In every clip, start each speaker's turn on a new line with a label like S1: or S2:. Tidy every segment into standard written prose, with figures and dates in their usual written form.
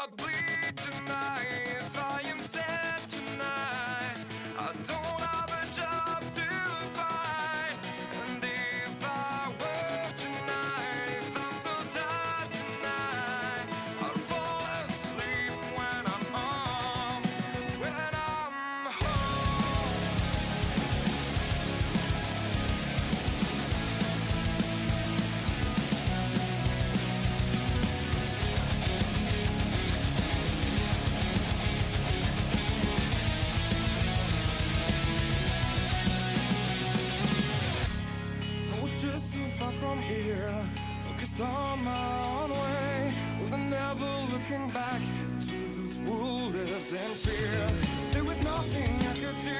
S1: I bleed tonight, if I am sad tonight, I don't have a job to find. And if I work tonight, if I'm so tired tonight, I'll fall asleep when I'm home, when I'm home. I was just so far from here, focused on my own way, with never looking back to those who lived in fear. There was nothing I could do.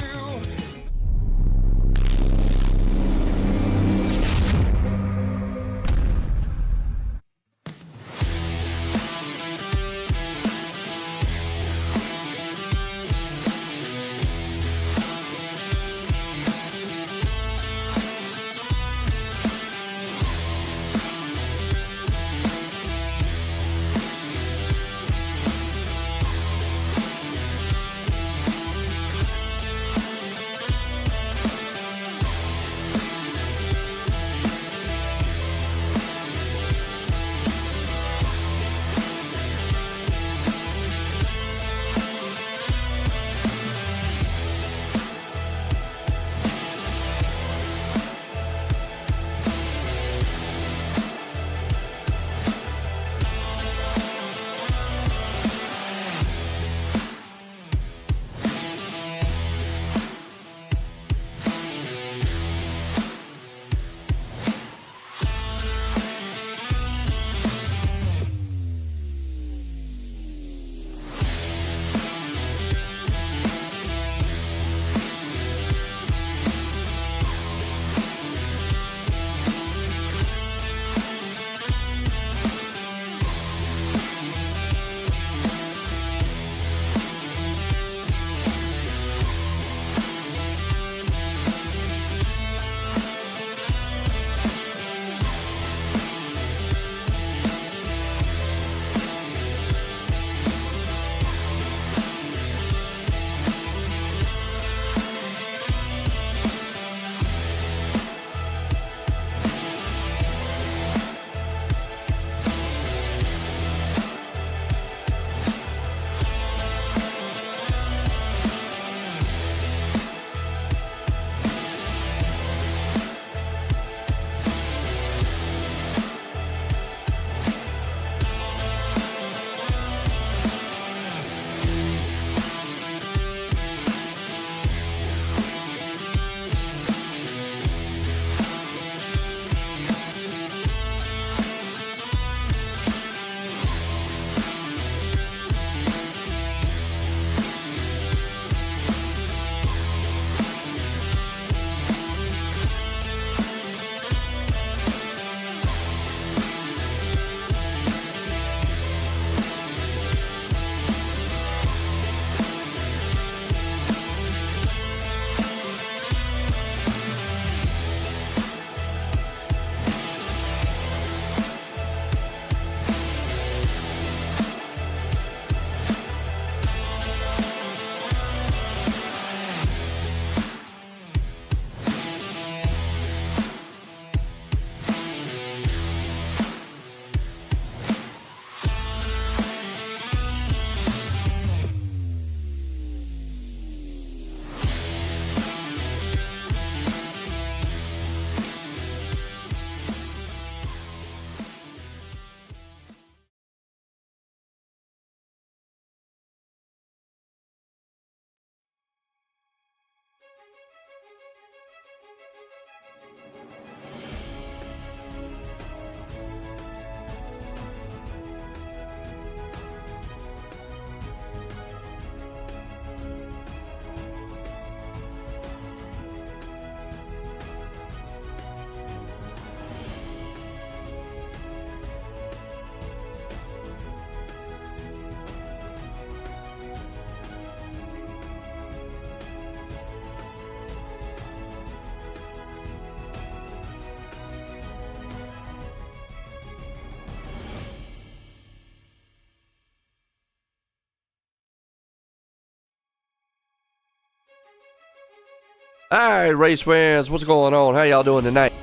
S2: Alright, race fans, what's going on? How y'all doing tonight?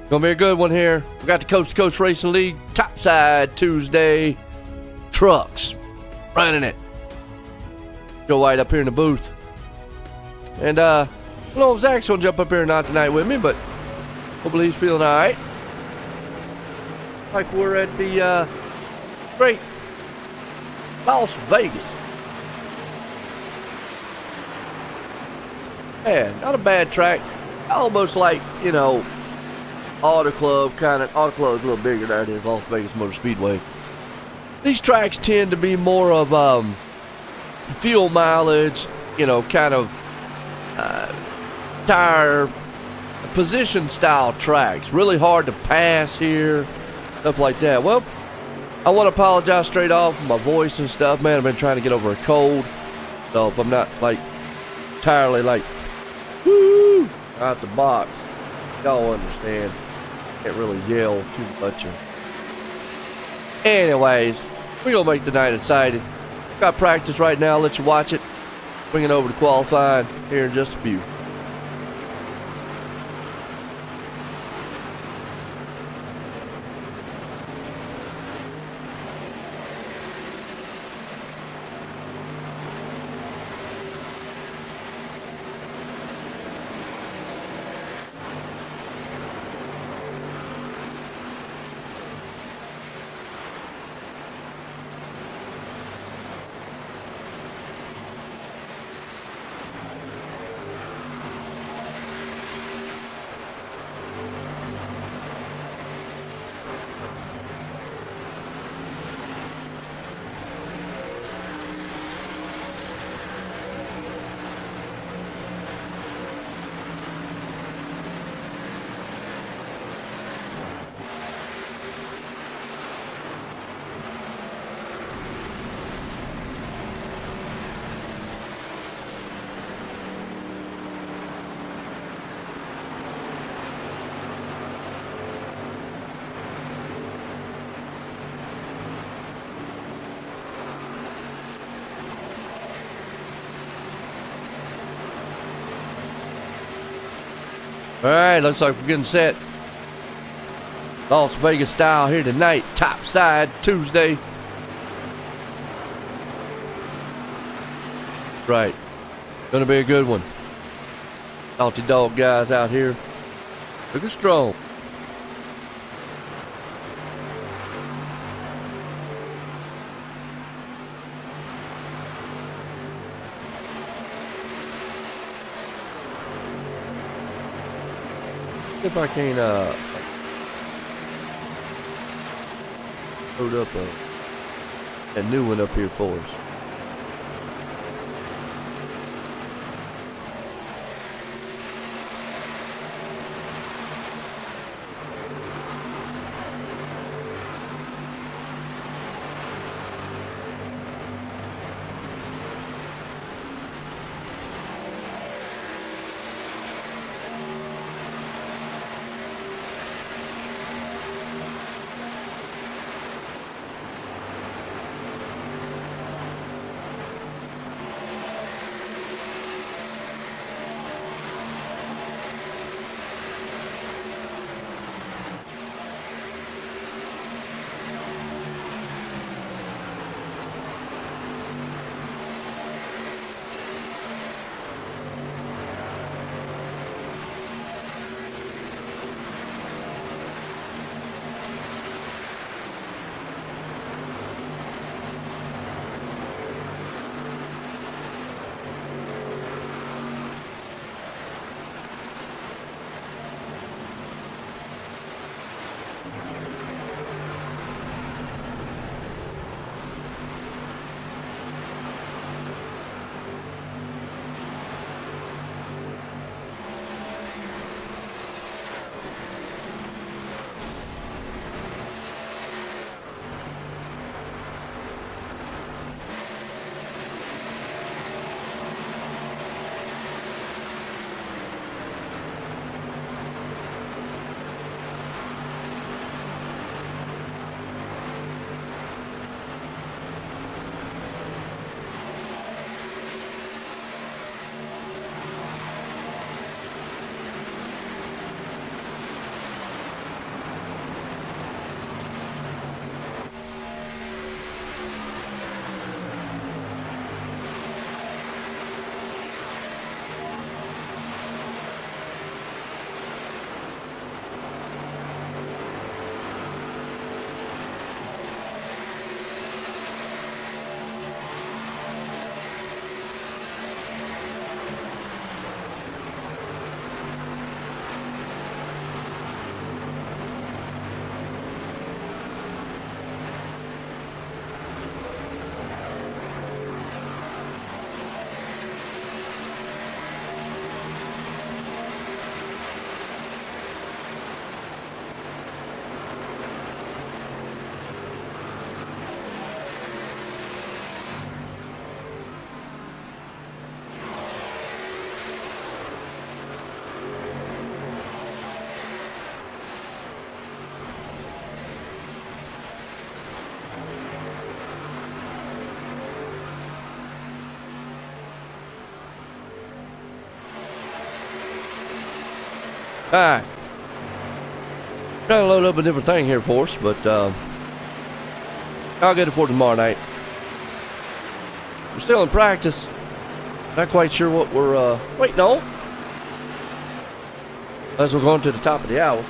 S2: Gonna be a good one here. We got the Coast to Coast Racing League Topside Tuesday trucks running it. Joe White up here in the booth. And I don't know if Zach's gonna jump up here or not tonight with me, but hopefully he's feeling alright. Like we're at the great Las Vegas. Yeah, not a bad track. Almost like, you know, Auto Club kind of. Auto Club's a little bigger than it is Las Vegas Motor Speedway. These tracks tend to be more of fuel mileage, you know, kind of tire position style tracks. Really hard to pass here, stuff like that. Well, I want to apologize straight off for my voice and stuff, man. I've been trying to get over a cold, so if I'm not like entirely like woo out the box, y'all understand. Can't really yell too much. Anyways, we're gonna make the night exciting. Got practice right now. I'll let you watch it. Bring it over to qualifying here in just a few. All right, looks like we're getting set. Las Vegas style here tonight. Topside Tuesday. Right. Gonna be a good one. Salty dog guys out here. Looking strong. If I can't load up a new one up here for us. Alright. Trying to load up a different thing here for us, but I'll get it for tomorrow night. We're still in practice. Not quite sure what we're waiting on. As we're going to the top of the hour.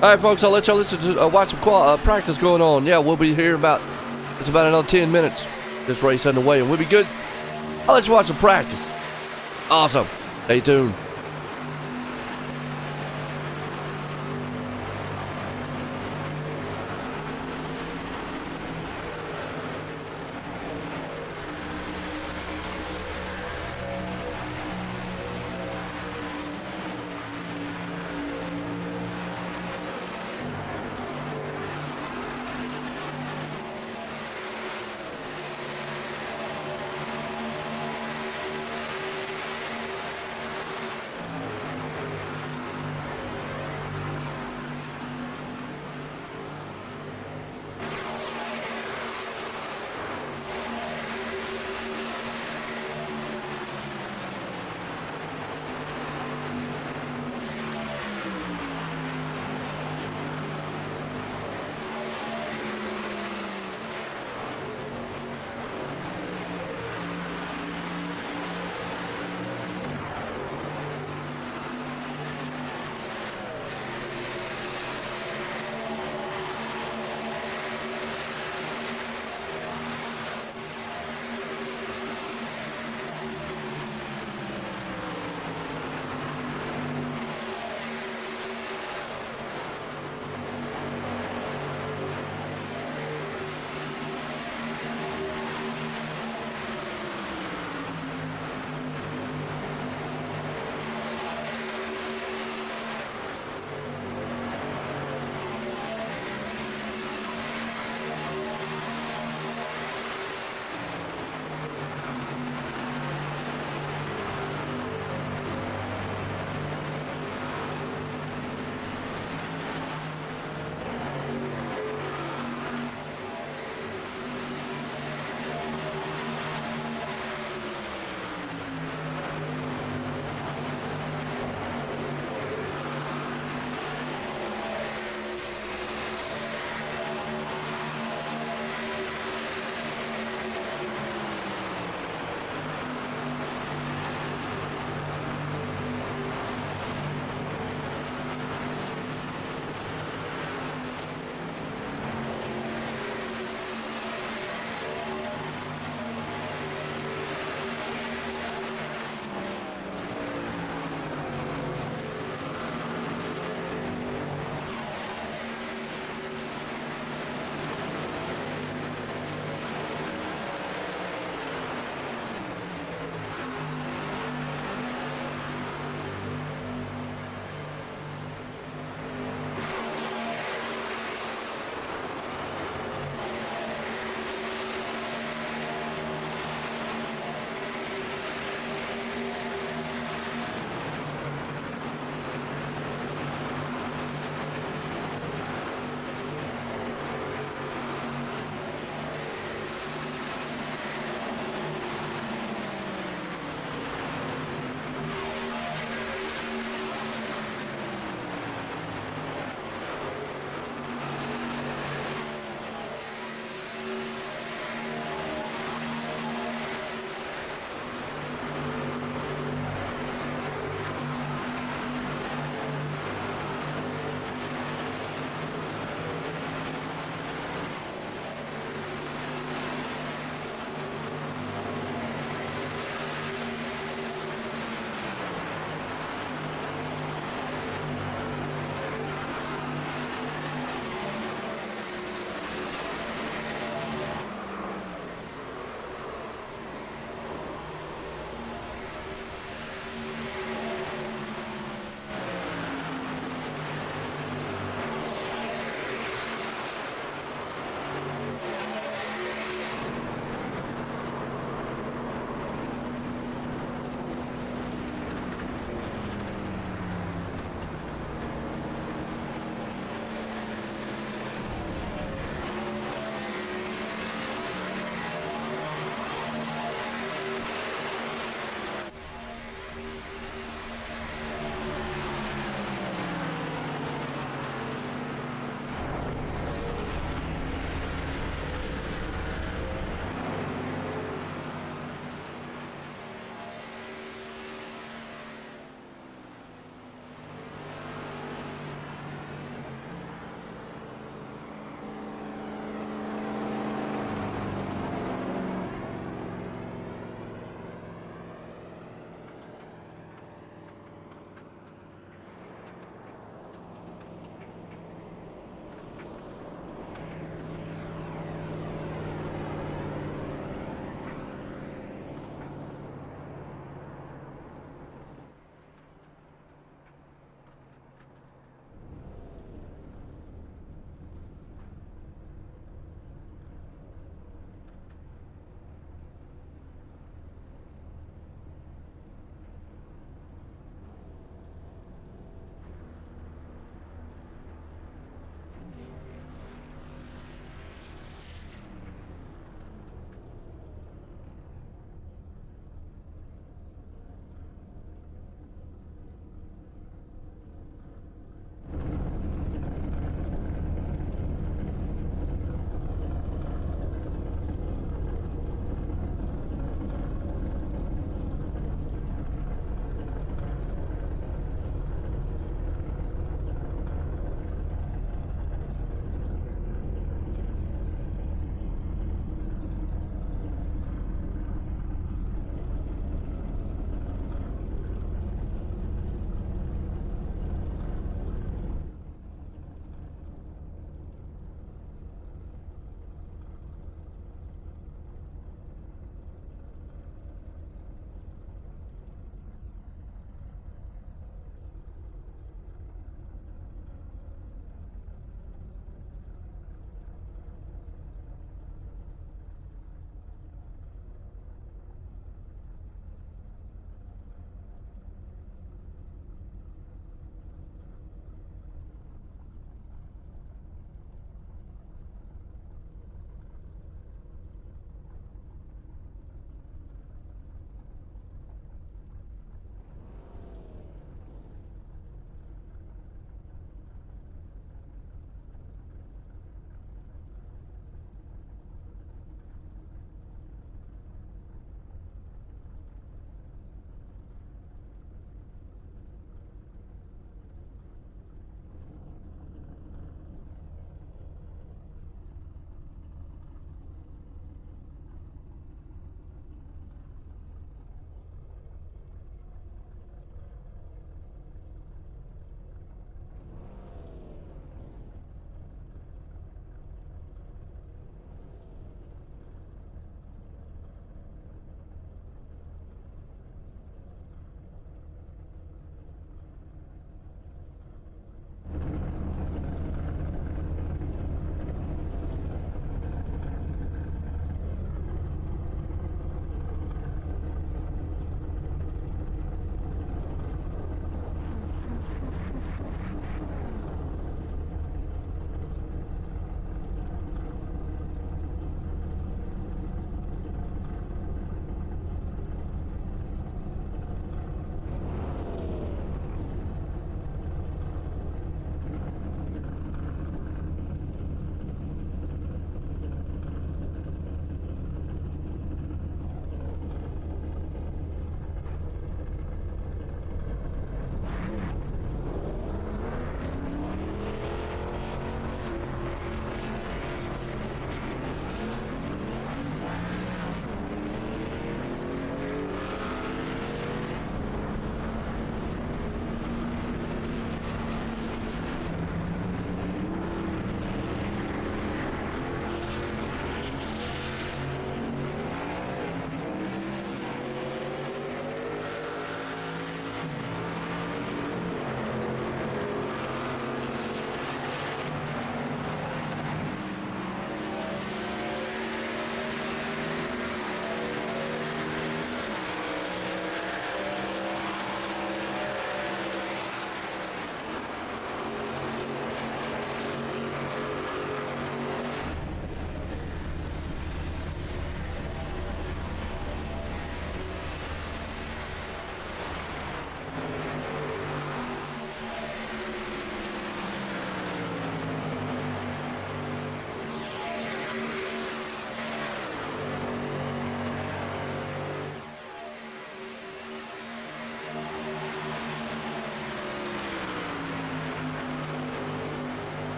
S2: All right, folks, I'll let y'all listen to watch some practice going on. Yeah, we'll be here it's about another 10 minutes. This race underway, and we'll be good. I'll let you watch some practice. Awesome. Stay tuned.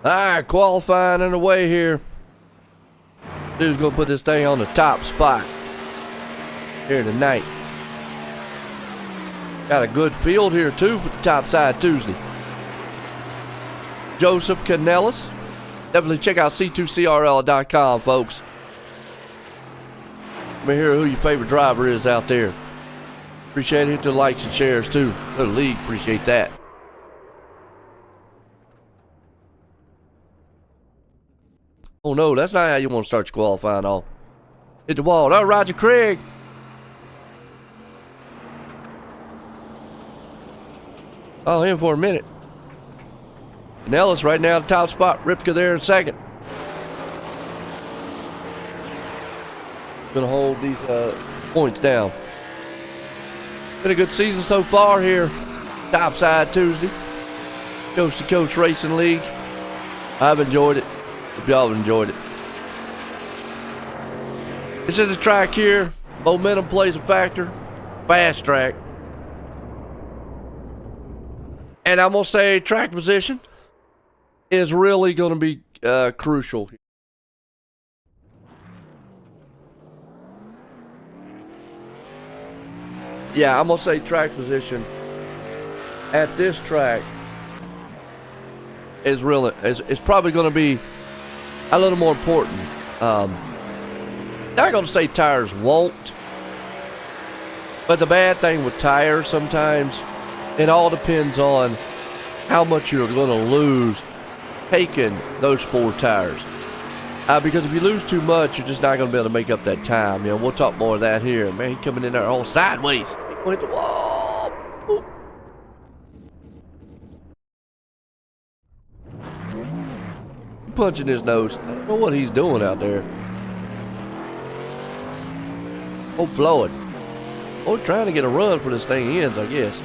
S2: Alright, qualifying underway here. Dude's gonna put this thing on the top spot here tonight. Got a good field here too for the Topside Tuesday. Joseph Canellis. Definitely check out c2crl.com, folks. Let me hear who your favorite driver is out there. Appreciate it. Hit the likes and shares too. The league, appreciate that. Oh no, that's not how you want to start your qualifying off. Hit the wall. Oh, Roger Craig. Oh, in for a minute. And Ellis right now at the top spot. Ripka there in second. Gonna hold these points down. Been a good season so far here. Topside Tuesday. Coast to Coast Racing League. I've enjoyed it. Hope y'all have enjoyed it. This is a track here. Momentum plays a factor. Fast track. And I'm going to say track position is really going to be crucial. Yeah, I'm going to say track position at this track is really is probably going to be a little more important. Not going to say tires won't, but the bad thing with tires sometimes, it all depends on how much you're going to lose taking those 4 tires. Because if you lose too much, you're just not going to be able to make up that time. You know, we'll talk more of that here. Man, he coming in there all sideways. He going to hit the wall. Ooh. Punching his nose. I don't know what he's doing out there. Oh, Floyd. Oh, trying to get a run for this thing ends, I guess.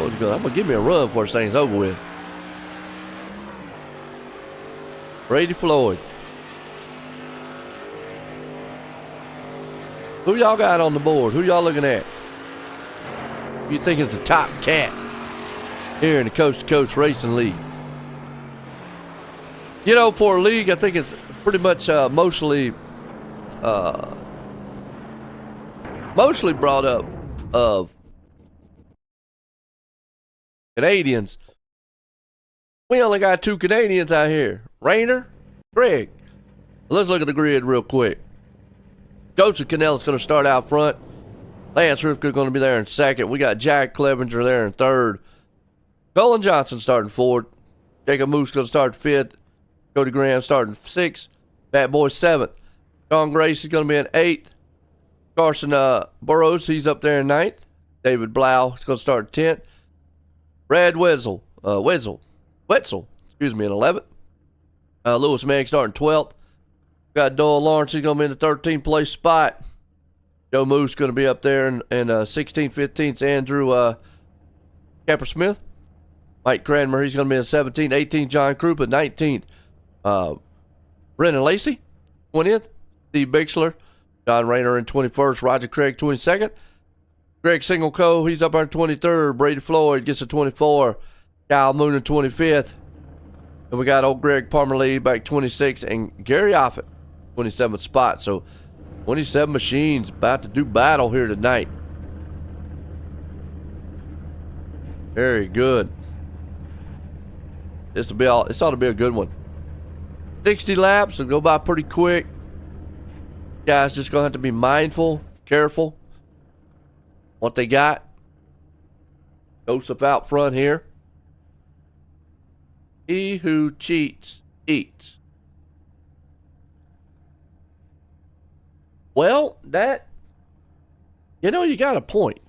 S2: Oh, I'm going to give me a run before this thing's over with. Brady Floyd. Who y'all got on the board? Who y'all looking at? Who you think is the top cat here in the Coast to Coast Racing League? You know, for a league, I think it's pretty much mostly brought up of Canadians. We only got 2 Canadians out here. Rayner, Greg. Let's look at the grid real quick. Joseph Canellis going to start out front. Lance Ripka going to be there in second. We got Jack Clevenger there in third. Colin Johnson starting fourth. Jacob Moose going to start fifth. Cody Graham starting sixth. Fat Boy seventh. Sean Grace is going to be in eighth. Carson Burrows, he's up there in ninth. David Blau is going to start 10th. Brad Wetzel, in 11th. Lewis Megg starting 12th. Got Doyle Lawrence, he's going to be in the 13th place spot. Joe Moose going to be up there in 16th, 15th. Andrew Capper Smith. Mike Cranmer, he's going to be in 17th. 18th, John Krupa, 19th. Brendan Lacey, 20th. Steve Bixler. John Rayner in 21st. Roger Craig, 22nd. Greg Singleco, he's up there in 23rd. Brady Floyd gets a 24. Kyle Moon in 25th. And we got old Greg Parmalee back 26th. And Gary Offit, 27th spot. So 27 machines about to do battle here tonight. Very good. This ought to be a good one. 60 laps will go by pretty quick. Guys just gonna have to be mindful, careful. What they got. Joseph out front here. He who cheats, eats. Well, that, you got a point.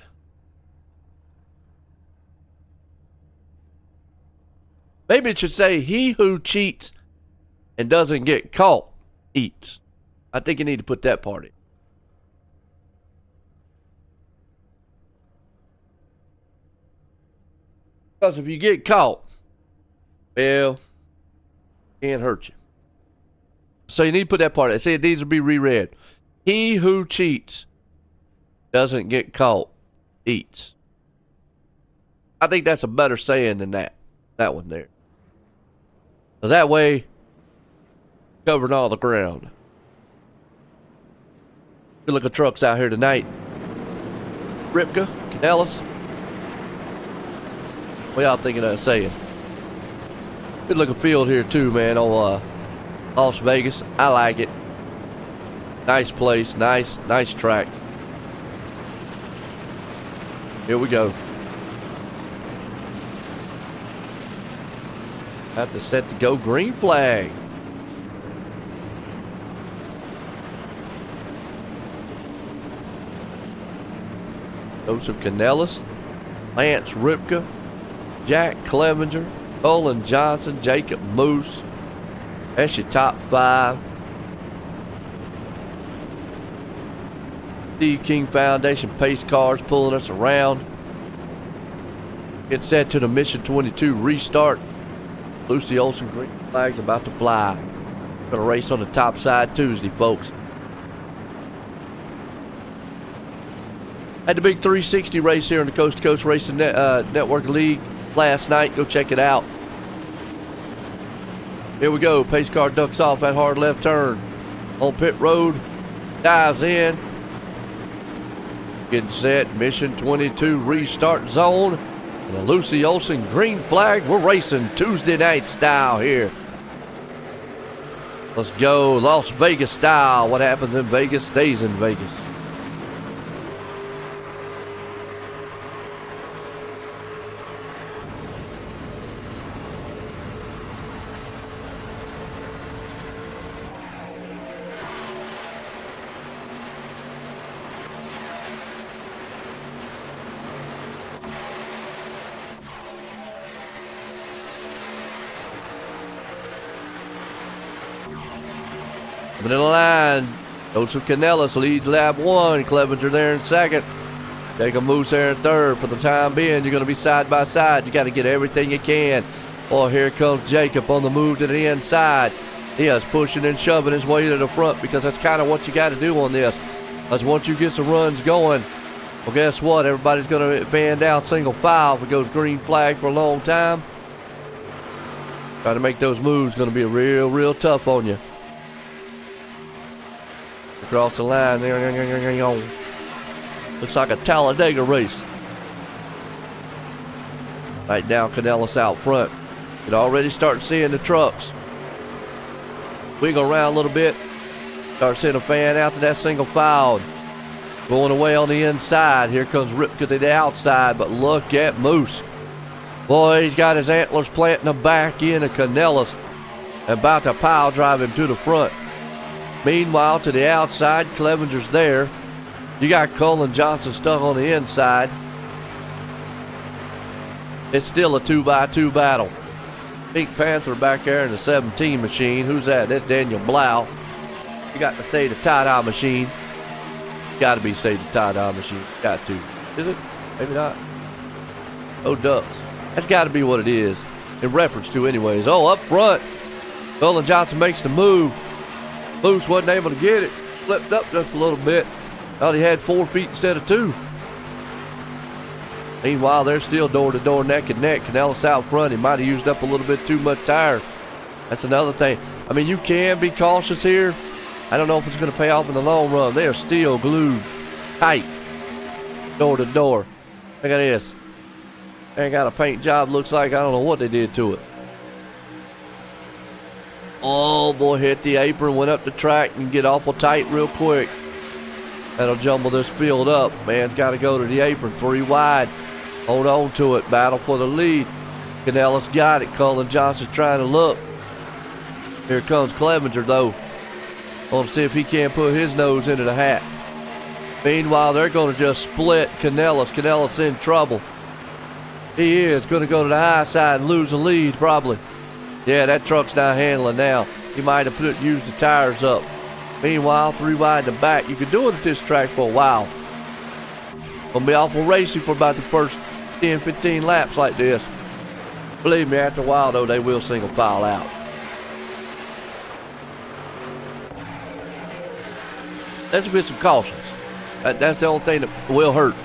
S2: Maybe it should say, he who cheats and doesn't get caught, eats. I think you need to put that part in. Because if you get caught, well, can't hurt you. So you need to put that part in. See, it needs to be reread. He who cheats doesn't get caught, eats. I think that's a better saying than that one there. So that way, covering all the ground. Good looking trucks out here tonight. Ripka, Canellis. What y'all thinking of that saying? Good looking field here too, man, on Las Vegas. I like it. Nice place, nice track. Here we go. Have to set the go green flag. Joseph Canellis, Lance Ripka, Jack Clevenger, Colin Johnson, Jacob Moose. That's your top 5. Steve King Foundation pace cars pulling us around. Get set to the Mission 22 restart. Lucy Olson green flag's about to fly. Gonna race on the top side Tuesday, folks. Had the big 360 race here in the Coast to Coast Racing Network League last night. Go check it out. Here we go. Pace car ducks off that hard left turn on pit road. Dives in. Getting set. Mission 22 restart zone. And the Lucy Olson green flag. We're racing Tuesday night style here. Let's go Las Vegas style. What happens in Vegas stays in Vegas. Coming in the line, Joseph Canellis leads lap 1. Clevenger there in second. Jacob Moose there in third. For the time being, you're going to be side by side. You got to get everything you can. Oh, here comes Jacob on the move to the inside. He is pushing and shoving his way to the front because that's kind of what you got to do on this. Because once you get some runs going, well, guess what? Everybody's going to fan down single file if it goes green flag for a long time. Trying to make those moves going to be real tough on you. Across the line there. Looks like a Talladega race. Right now, Canellis out front. You can already start seeing the trucks. Wiggle around a little bit. Start seeing a fan out to that single file. Going away on the inside. Here comes Ripka to the outside, but look at Moose. Boy, he's got his antlers planting the back end of Canellis. About to pile drive him to the front. Meanwhile, to the outside, Clevenger's there. You got Colin Johnson stuck on the inside. It's still a 2x2 battle. Pink Panther back there in the 17 machine. Who's that? That's Daniel Blau. You got to say the tie-dye machine. Got to be say the tie-dye machine. Got to. Is it? Maybe not. Oh, ducks. That's got to be what it is. In reference to anyways. Oh, up front. Colin Johnson makes the move. Moose wasn't able to get it. Flipped up just a little bit. Thought he had 4 feet instead of 2. Meanwhile, they're still door-to-door, neck and neck. Canellis out front. He might have used up a little bit too much tire. That's another thing. I mean, you can be cautious here. I don't know if it's going to pay off in the long run. They are still glued tight door-to-door. Look at this. They got a paint job. Looks like I don't know what they did to it. Oh, boy, hit the apron, went up the track and get awful tight real quick. That'll jumble this field up. Man's got to go to the apron, 3 wide. Hold on to it, battle for the lead. Canellis got it. Colin Johnson's trying to look. Here comes Clevenger, though. Want to see if he can't put his nose into the hat. Meanwhile, they're going to just split Canellis. Canellis in trouble. He is going to go to the high side and lose the lead, probably. Yeah, that truck's not handling now. He might have used the tires up. Meanwhile, 3 wide in the back. You can do it at this track for a while. Gonna be awful racy for about the first 10, 15 laps like this. Believe me, after a while, though, they will single file out. Let's get some cautions. That's the only thing that will hurt.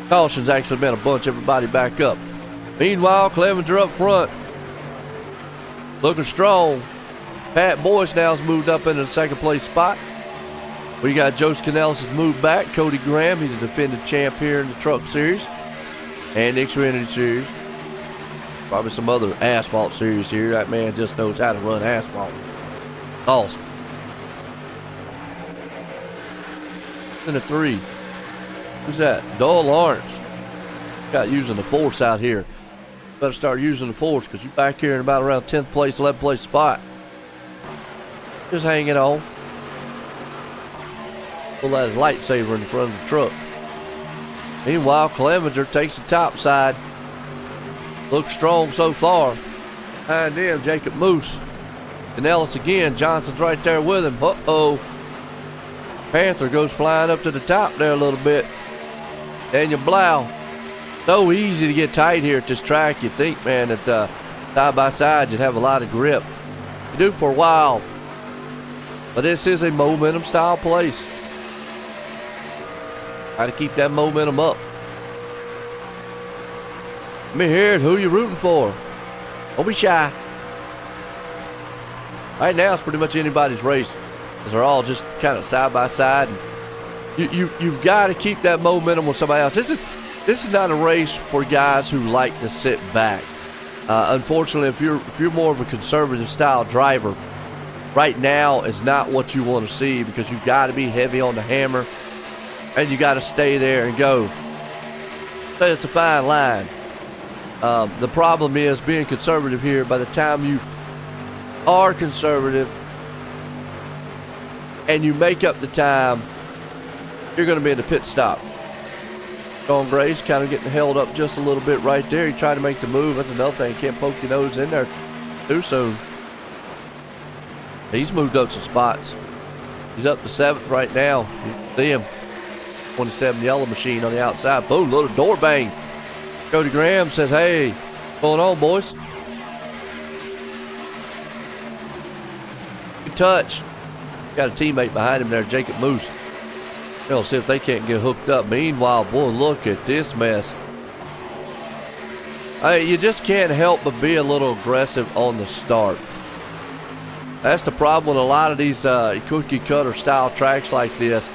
S2: Cautions actually been a bunch everybody back up. Meanwhile, Clevenger up front, looking strong. Pat Boyce now's moved up into the second place spot. We got Joe Canellis has moved back. Cody Graham, he's a defending champ here in the Truck Series and the Xfinity Series. Probably some other Asphalt Series here. That man just knows how to run asphalt. Awesome. In the 3. Who's that? Dole Lawrence. Got using the force out here. Better start using the force because you're back here in about around 10th place, 11th place spot. Just hanging on. Pull that lightsaber in front of the truck. Meanwhile, Clevenger takes the top side. Looks strong so far. Behind him, Jacob Moose. And Ellis again. Johnson's right there with him. Uh-oh. Panther goes flying up to the top there a little bit. Daniel Blau. So easy to get tight here at this track. You'd think, man, that side by side you'd have a lot of grip. You do for a while. But this is a momentum style place. Try to keep that momentum up. Let me hear it. Who you rooting for? Don't be shy. Right now it's pretty much anybody's race, because they're all just kind of side by side. And you've got to keep that momentum with somebody else. This is not a race for guys who like to sit back. Unfortunately, if you're more of a conservative style driver, right now is not what you want to see, because you've got to be heavy on the hammer and you got to stay there and go. So it's a fine line. The problem is being conservative here. By the time you are conservative and you make up the time, you're going to be in the pit stop. Sean Gray's kind of getting held up just a little bit right there. He tried to make the move. That's another thing. You can't poke your nose in there too soon. He's moved up some spots. He's up to 7th right now. You can see him. 27 yellow machine on the outside. Boom, little door bang. Cody Graham says, hey, what's going on, boys? Good touch. Got a teammate behind him there, Jacob Moose. They'll see if they can't get hooked up. Meanwhile, boy, look at this mess. Hey, you just can't help but be a little aggressive on the start. That's the problem with a lot of these cookie cutter style tracks like this,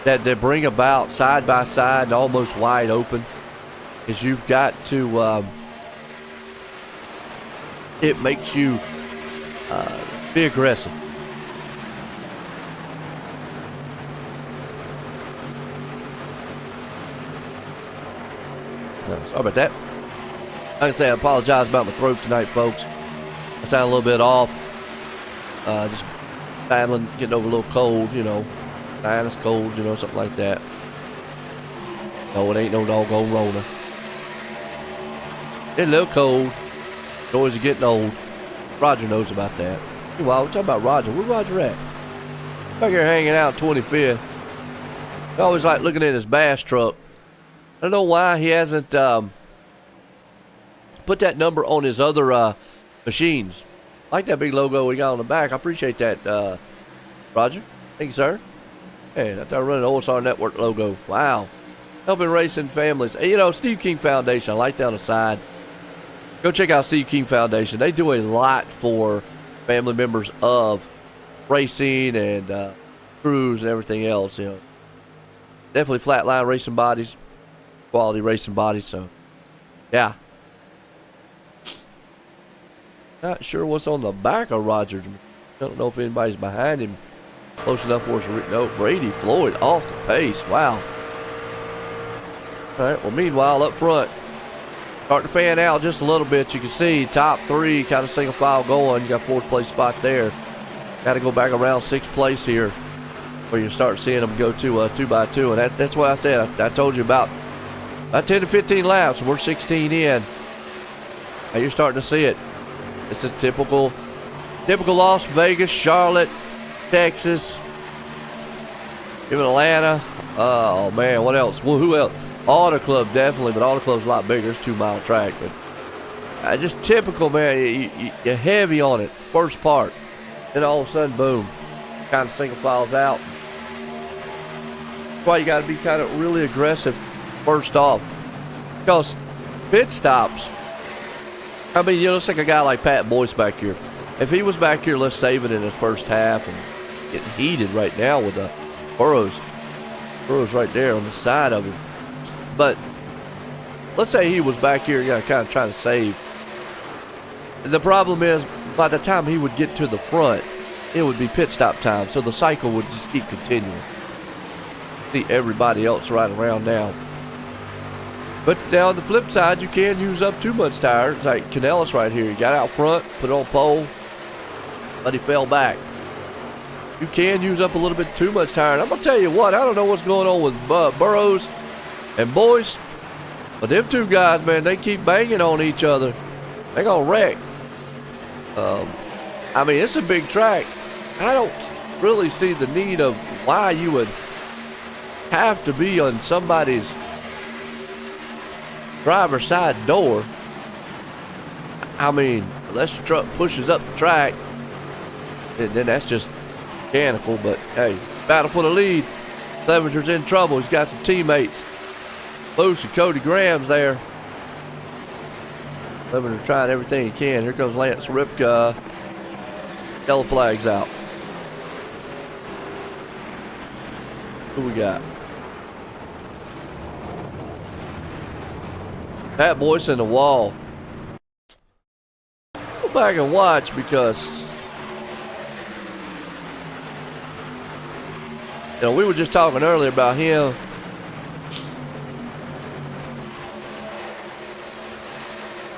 S2: that they bring about side by side and almost wide open, is you've got to, it makes you be aggressive. Sorry about that. Like I say, I apologize about my throat tonight, folks. I sound a little bit off. Just battling, getting over a little cold, you know. Sinus cold, you know, something like that. No, it ain't no doggone Rona. It's a little cold. Boys are getting old. Roger knows about that. Meanwhile, we're talking about Roger. Where Roger at? Back here hanging out 25th. I always like looking at his bass truck. I don't know why he hasn't put that number on his other machines. I like that big logo we got on the back. I appreciate that, Roger. Thank you, sir. Man, I thought running the OSR Network logo. Wow. Helping racing families. You know, Steve King Foundation, I like that on the side. Go check out Steve King Foundation. They do a lot for family members of racing and crews and everything else, you know. Definitely flatline racing bodies. Quality racing bodies, so yeah. Not sure what's on the back of Rogers. I don't know if anybody's behind him close enough for us to no. Brady Floyd off the pace. Wow. All right, well, meanwhile, up front, start to fan out just a little bit. You can see top 3 kind of single file going. You got 4th place spot there. Got to go back around 6th place here where you start seeing them go to 2x2. And that's what I said. I told you about 10 to 15 laps. We're 16 in. Now you're starting to see it. This is typical Las Vegas, Charlotte, Texas, even Atlanta. Oh, man, what else? Well, who else? Auto Club, definitely, but Auto Club's a lot bigger. It's a 2-mile track. But just typical, man. You're heavy on it, first part. Then all of a sudden, boom, kind of single files out. That's why you got to be kind of really aggressive first off. Because pit stops, I mean, you know, it's like a guy like Pat Boyce back here. If he was back here, let's save it in his first half and getting heated right now with the Burrows. Burrows right there on the side of him. But let's say he was back here, kind of trying to save. The problem is, by the time he would get to the front, it would be pit stop time, so the cycle would just keep continuing. See everybody else right around now. But now on the flip side, you can use up too much tire. It's like Canellis right here. He got out front, put it on pole, but he fell back. You can use up a little bit too much tire. And I'm going to tell you what, I don't know what's going on with Burrows and Boyce, but them two guys, man, they keep banging on each other. They're going to wreck. I mean, it's a big track. I don't really see the need of why you would have to be on somebody's driver's side door. I mean, unless your truck pushes up the track, and then that's just mechanical. But hey, battle for the lead. Clevenger's in trouble. He's got some teammates. Luce and Cody Graham's there. Clevenger's trying everything he can. Here comes Lance Ripka. Yellow flag's out. Who we got? Pat Boyce in the wall. Go back and watch because, you know, we were just talking earlier about him.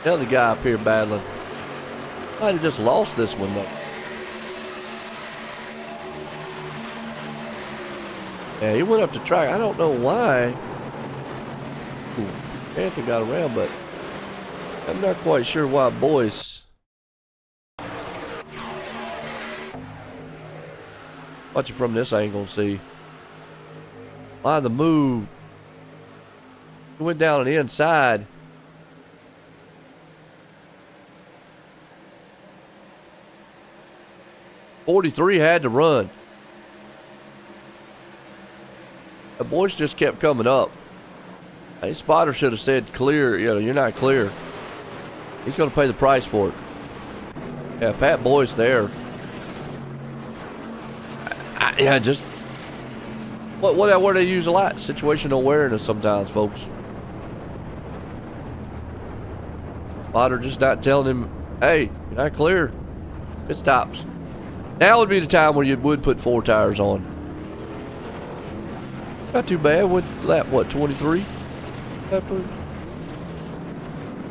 S2: The other guy up here battling. Might have just lost this one though. Yeah, he went up the track. I don't know why. Ooh, Panther got around, but I'm not quite sure why Boyce. Watch it from this angle and see why the move. He went down on the inside. .43 had to run. The Boyce just kept coming up. Hey, spotter should have said clear. You know, you're not clear. He's going to pay the price for it. Yeah, Pat Boyce there. Yeah, just what word they use a lot? Situational awareness sometimes, folks. Spotter just not telling him, hey, you're not clear. It stops. Now would be the time where you would put 4 tires on. Not too bad. What lap? What, 23? Lap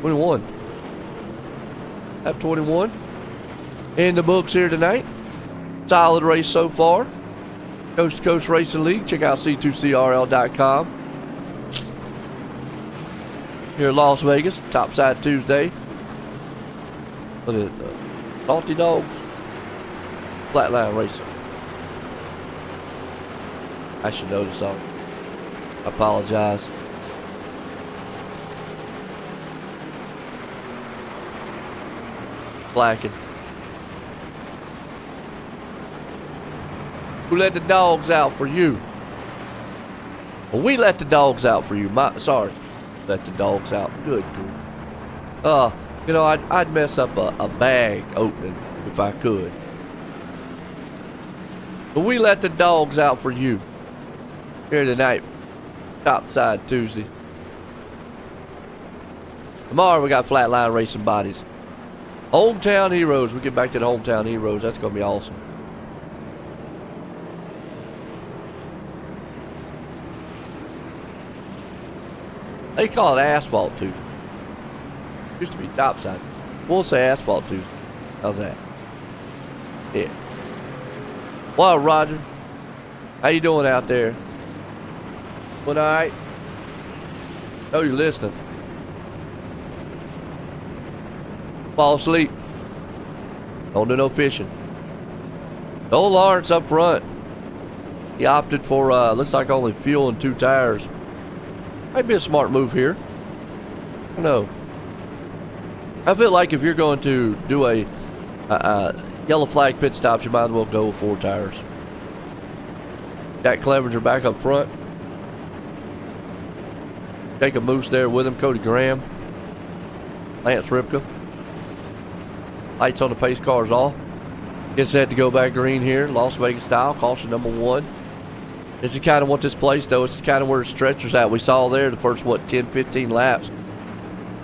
S2: 21. Lap 21. In the books here tonight. Solid race so far. Coast to Coast Racing League. Check out C2CRL.com. Here in Las Vegas, Topside Tuesday. What is it? Salty Dogs. Flatline Racing. I should know this song. I apologize. Blackened. Who let the dogs out for you? Well, we let the dogs out for you. Sorry. Let the dogs out. Good grief. You know, I'd mess up a bag opening if I could. But we let the dogs out for you. Here tonight. Topside Tuesday. Tomorrow we got Flatline Racing Bodies. Hometown Heroes. We get back to the Hometown Heroes. That's going to be awesome. They call it Asphalt Tuesday. Used to be Topside. We'll say Asphalt Tuesday. How's that? Yeah. Well, Roger, how you doing out there? Good night. Oh, you're listening. Fall asleep. Don't do no fishing. No Lawrence up front. He opted for, looks like only fuel and 2 tires. Might be a smart move here. I don't know. I feel like if you're going to do a yellow flag pit stops, you might as well go with 4 tires. Got Clevenger back up front. Jacob Moose there with him. Cody Graham. Lance Ripka. Lights on the pace cars off. Gets set to go back green here, Las Vegas style, caution number 1. This is kind of what this place, though. It's kind of where the stretcher's at. We saw there the first, 10, 15 laps.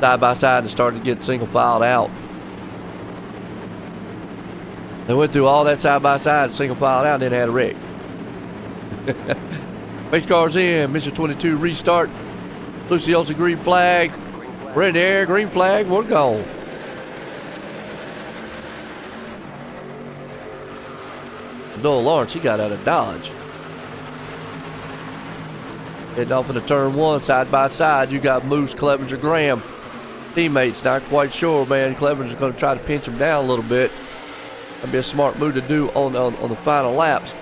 S2: Side by side and started to get single filed out. They went through all that side by side, single filed out, and then had a wreck. Pace cars in, Mr. 22 restart. Lucy Olsen green flag. We're in the air, green flag, we're gone. Noah Lawrence, he got out of Dodge. Heading off into turn 1, side by side. You got Moose, Clevenger, Graham. Teammates, not quite sure, man. Clevenger's going to try to pinch him down a little bit. That'd be a smart move to do on the final laps.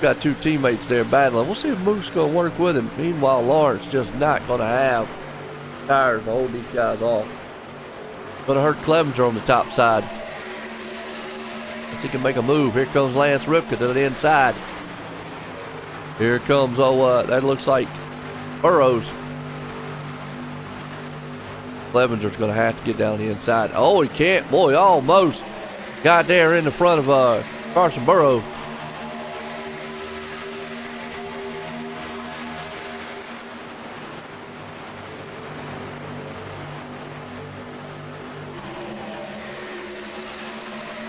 S2: Got 2 teammates there battling. We'll see if Moose is going to work with him. Meanwhile, Lawrence just not going to have tires to hold these guys off. Going to hurt Clevenger on the top side. He can make a move. Here comes Lance Ripka to the inside. Here comes, that looks like Burrows. Clevenger's going to have to get down the inside. Oh, he can't. Boy, almost got there in the front of Carson Burrows.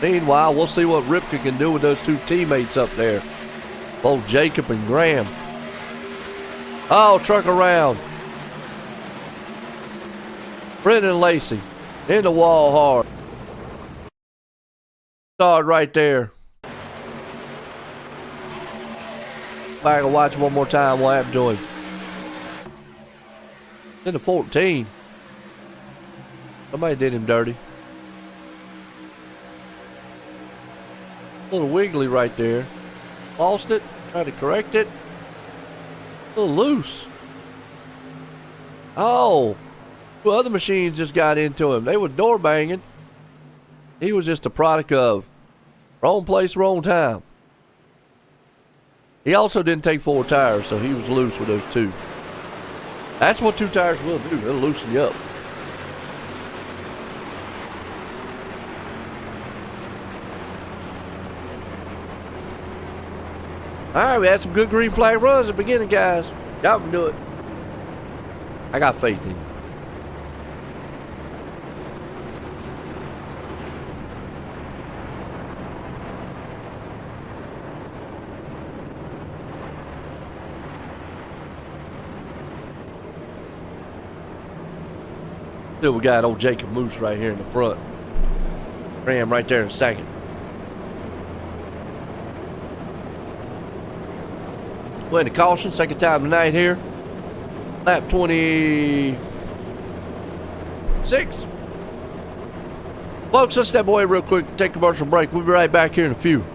S2: Meanwhile, we'll see what Ripka can do with those 2 teammates up there. Both Jacob and Graham. Oh, truck around. Brendan Lacey in the wall hard. Saw it right there. Back and watch one more time what happened to him. In the 14. Somebody did him dirty. A little wiggly right there. Lost it. Tried to correct it. A little loose. Oh. 2 other machines just got into him. They were door banging. He was just a product of wrong place, wrong time. He also didn't take 4 tires, so he was loose with those 2. That's what 2 tires will do. It'll loosen you up. All right, we had some good green flag runs at the beginning, guys. Y'all can do it. I got faith in you. Still, we got old Jacob Moose right here in the front. Graham right there in second. Went to caution, second time tonight here. Lap 26. Folks, let's step away real quick, take a commercial break. We'll be right back here in a few.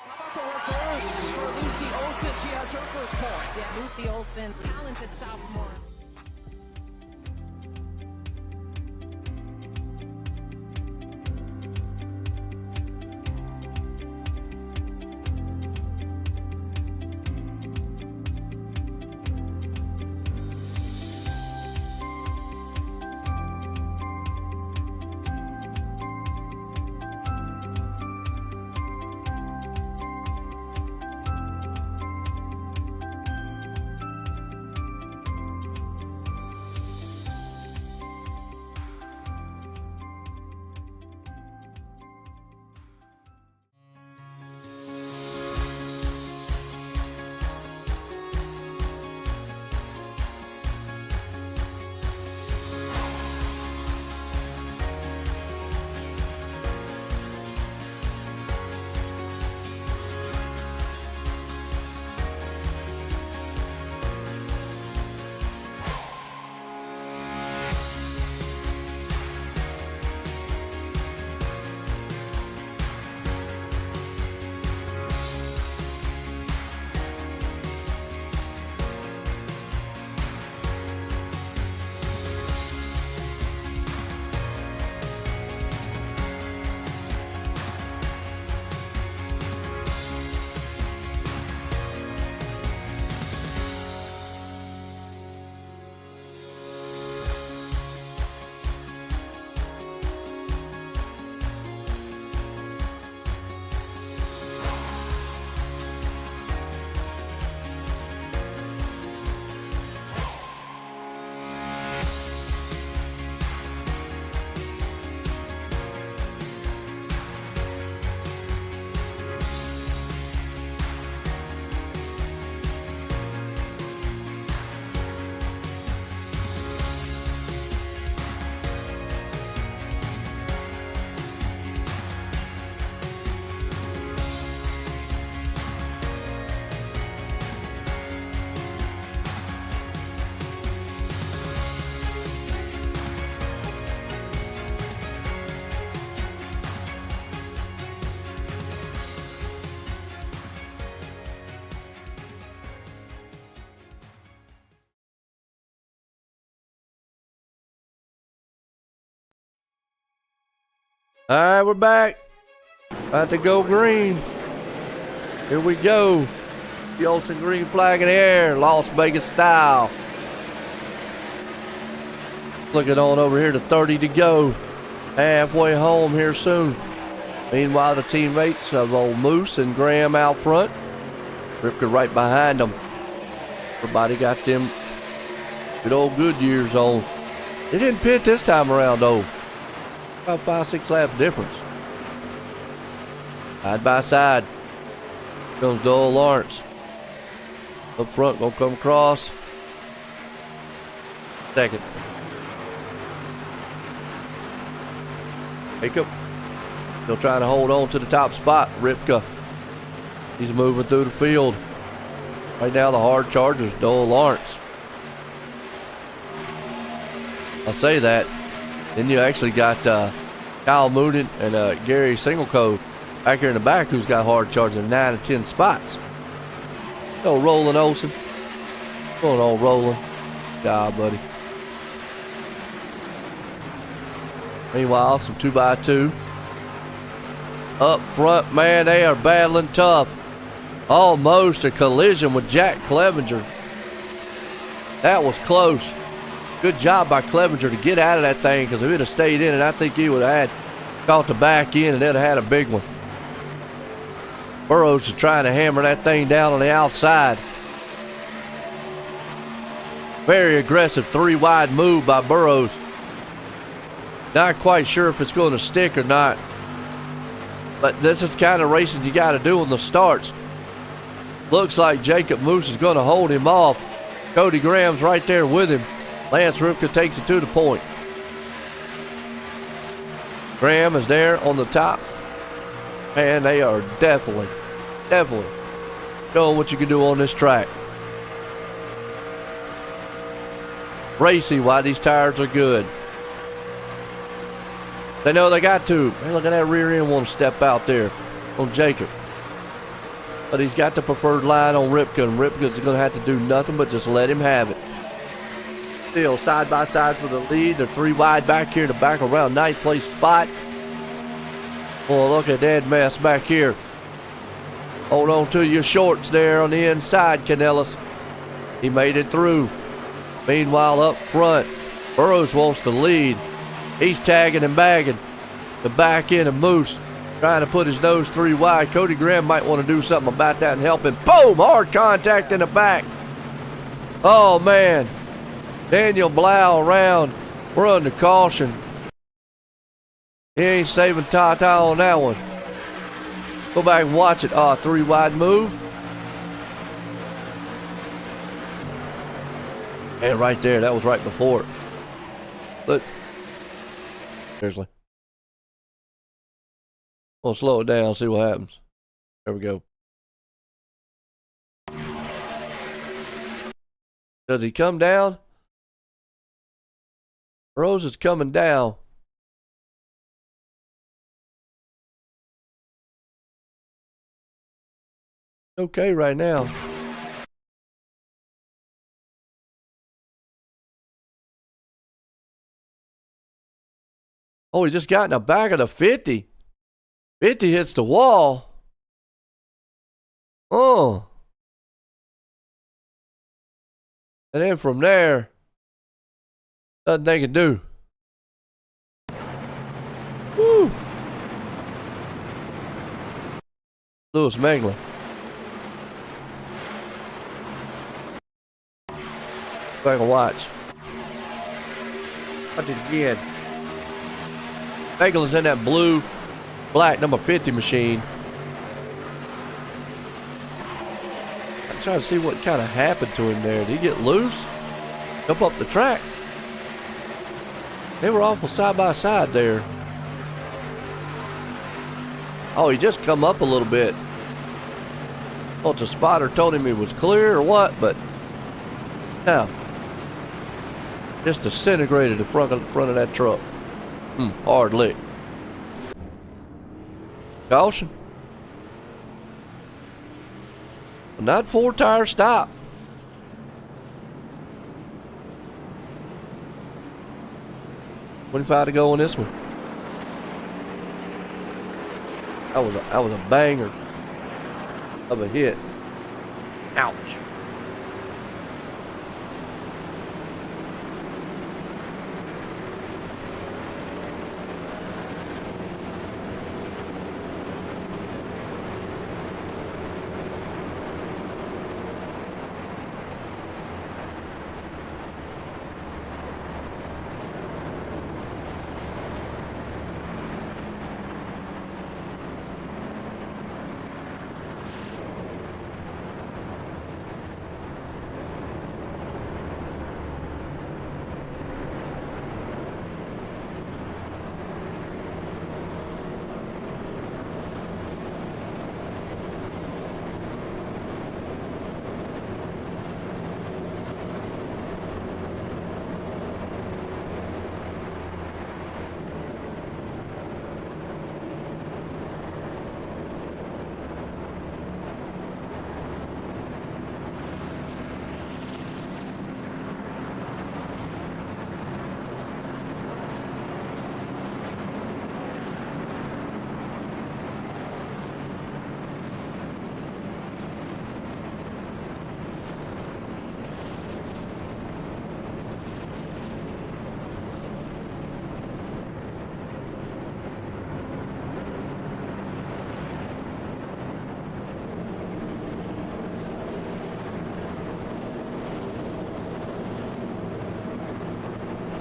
S3: How about the reverse for Lucy Olsen? She has her first point.
S4: Yeah, Lucy Olsen, talented sophomore.
S2: All right, we're back. About to go green. Here we go. The Olsen green flag in the air, Las Vegas style. Looking on over here to 30 to go. Halfway home here soon. Meanwhile, the teammates of old Moose and Graham out front. Ripka right behind them. Everybody got them good old Goodyears on. They didn't pit this time around though. About 5-6 laps difference. Side by side. Comes Doyle Lawrence. Up front, gonna come across. Second. Jacob. Still trying to hold on to the top spot. Ripka. He's moving through the field. Right now, the hard chargers, Doyle Lawrence. I say that. Then you actually got Kyle Moonen and Gary Singleco back here in the back who's got hard chargers in 9 and 10 spots. Go Roland Olsen. Going on, Roland. Good job, buddy. Meanwhile, some 2x2. Up front, man, they are battling tough. Almost a collision with Jack Clevenger. That was close. Good job by Clevenger to get out of that thing, because if it had stayed in, and I think he would have had caught the back end and then had a big one. Burrows is trying to hammer that thing down on the outside. Very aggressive 3-wide move by Burrows. Not quite sure if it's going to stick or not. But this is the kind of racing you got to do in the starts. Looks like Jacob Moose is going to hold him off. Cody Graham's right there with him. Lance Ripka takes it to the point. Graham is there on the top. And they are definitely showing what you can do on this track. Racy, why these tires are good. They know they got to. Hey, look at that rear end want to step out there on Jacob. But he's got the preferred line on Ripka, and Ripka's going to have to do nothing but just let him have it. Still side by side for the lead. They're 3 wide back here in the back around 9th place spot. Well, look at that mess back here. Hold on to your shorts there on the inside, Canellis. He made it through. Meanwhile, up front, Burrows wants to lead. He's tagging and bagging the back end of Moose, trying to put his nose 3 wide. Cody Graham might want to do something about that and help him. Boom! Hard contact in the back. Oh, man. Daniel Blau around. We're under caution. He ain't saving Tata on that one. Go back and watch it. Oh, 3 wide move. And right there, that was right before it. Look. Seriously. We'll slow it down, see what happens. There we go. Does he come down? Rose is coming down. Okay right now. Oh, he just got in the back of the 50. 50 hits the wall. Oh. And then from there, nothing they can do. Woo. Lewis Mengler. Back and watch. Watch it again. Mengler's in that blue, black number 50 machine. I'm trying to see what kind of happened to him there. Did he get loose? Jump up the track? They were awful side by side there. Oh, he just come up a little bit. Well, the spotter told him he was clear or what, but no. Just disintegrated the front of that truck. Hard lick. Caution. Not 4-tire stop. $25 to go on this one. That was a banger of a hit. Ouch.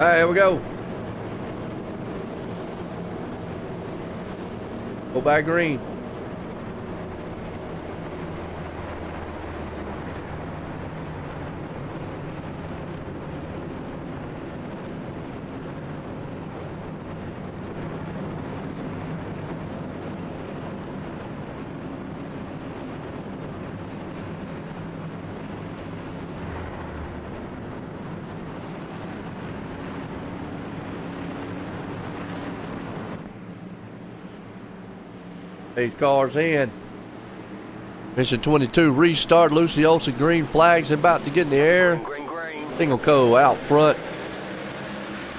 S2: All right, here we go. Go back green. These cars in. Mission 22 restart. Lucy Olson green flags about to get in the air. Single Co out front.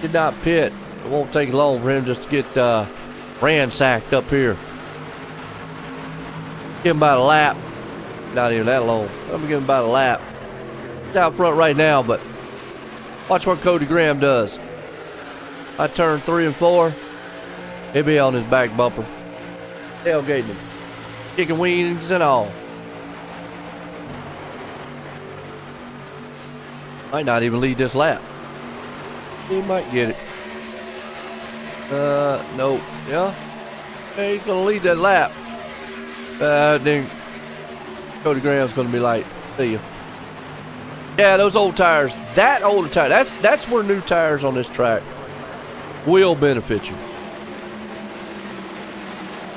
S2: Did not pit. It won't take long for him just to get ransacked up here. Give him about a lap. Not even that long. I'm gonna give him about a lap. He's out front right now, but watch what Cody Graham does. I turn 3 and 4. He'll be on his back bumper. Tailgating him. Chicken wings and all. Might not even lead this lap. He might get it. Nope. Yeah? Hey, he's gonna lead that lap. Then Cody Graham's gonna be like, see ya. Yeah, those old tires. That older tire. That's where new tires on this track will benefit you.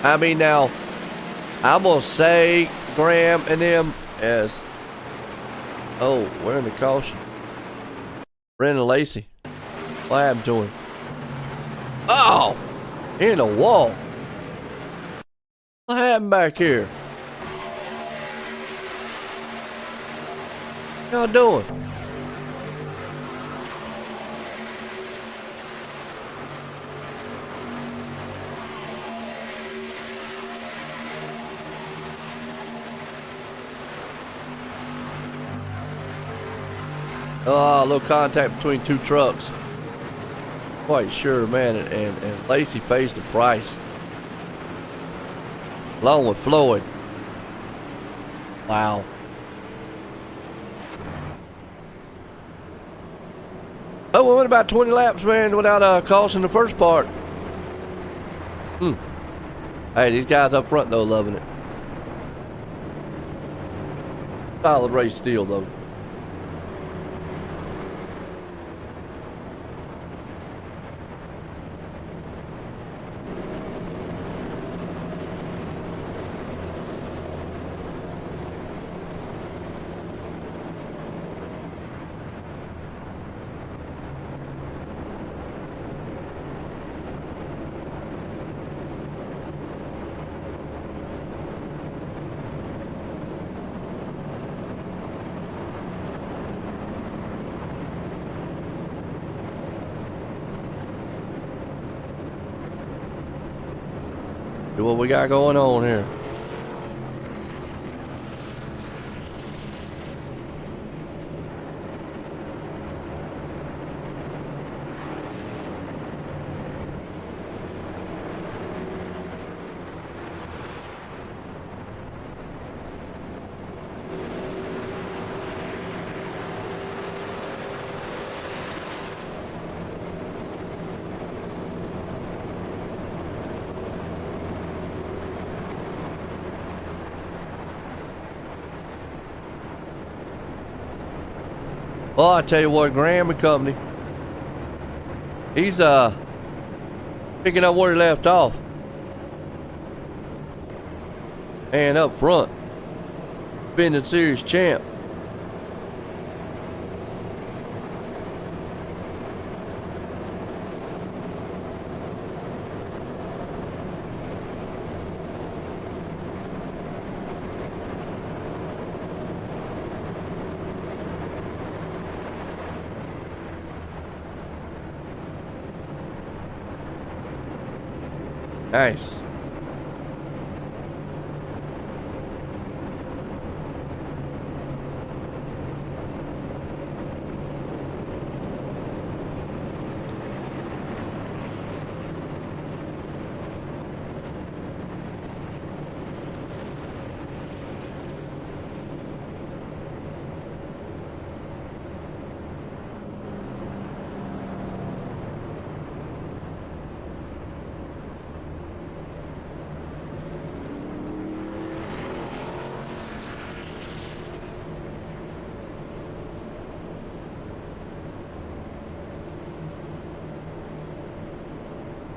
S2: I mean, now, I'm going to say Graham and them as, oh, we're in the caution. Brendan Lacey. What happened to him? Oh, in the wall. What happened back here? What y'all doing? Oh, a little contact between two trucks. Quite sure, man, and Lacey pays the price. Along with Floyd. Wow. Oh, we went about 20 laps, man, without caution the first part. Hey, these guys up front, though, loving it. Solid race still, though. See what we got going on here. Well, I tell you what, Graham and Company, he's picking up where he left off. And up front, been the series champ. Nice.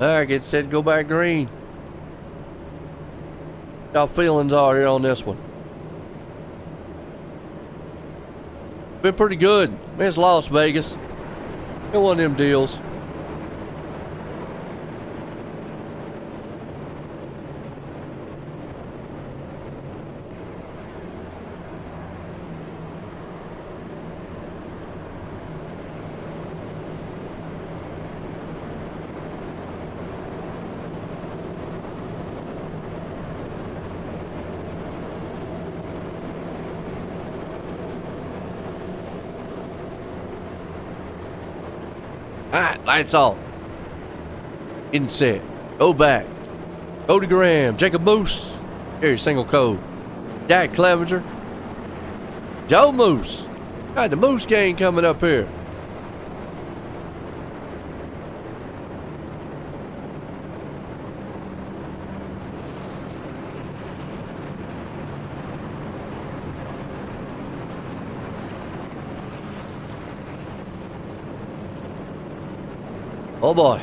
S2: Alright, get set to go back green. How feelings are here on this one? Been pretty good. Man, it's Las Vegas. It one of them deals. Alright, lights off. Getting set. Go back. Go to Graham. Jacob Moose. Here's single code. Jack Clevenger. Joe Moose. Got the Moose gang coming up here. Oh boy.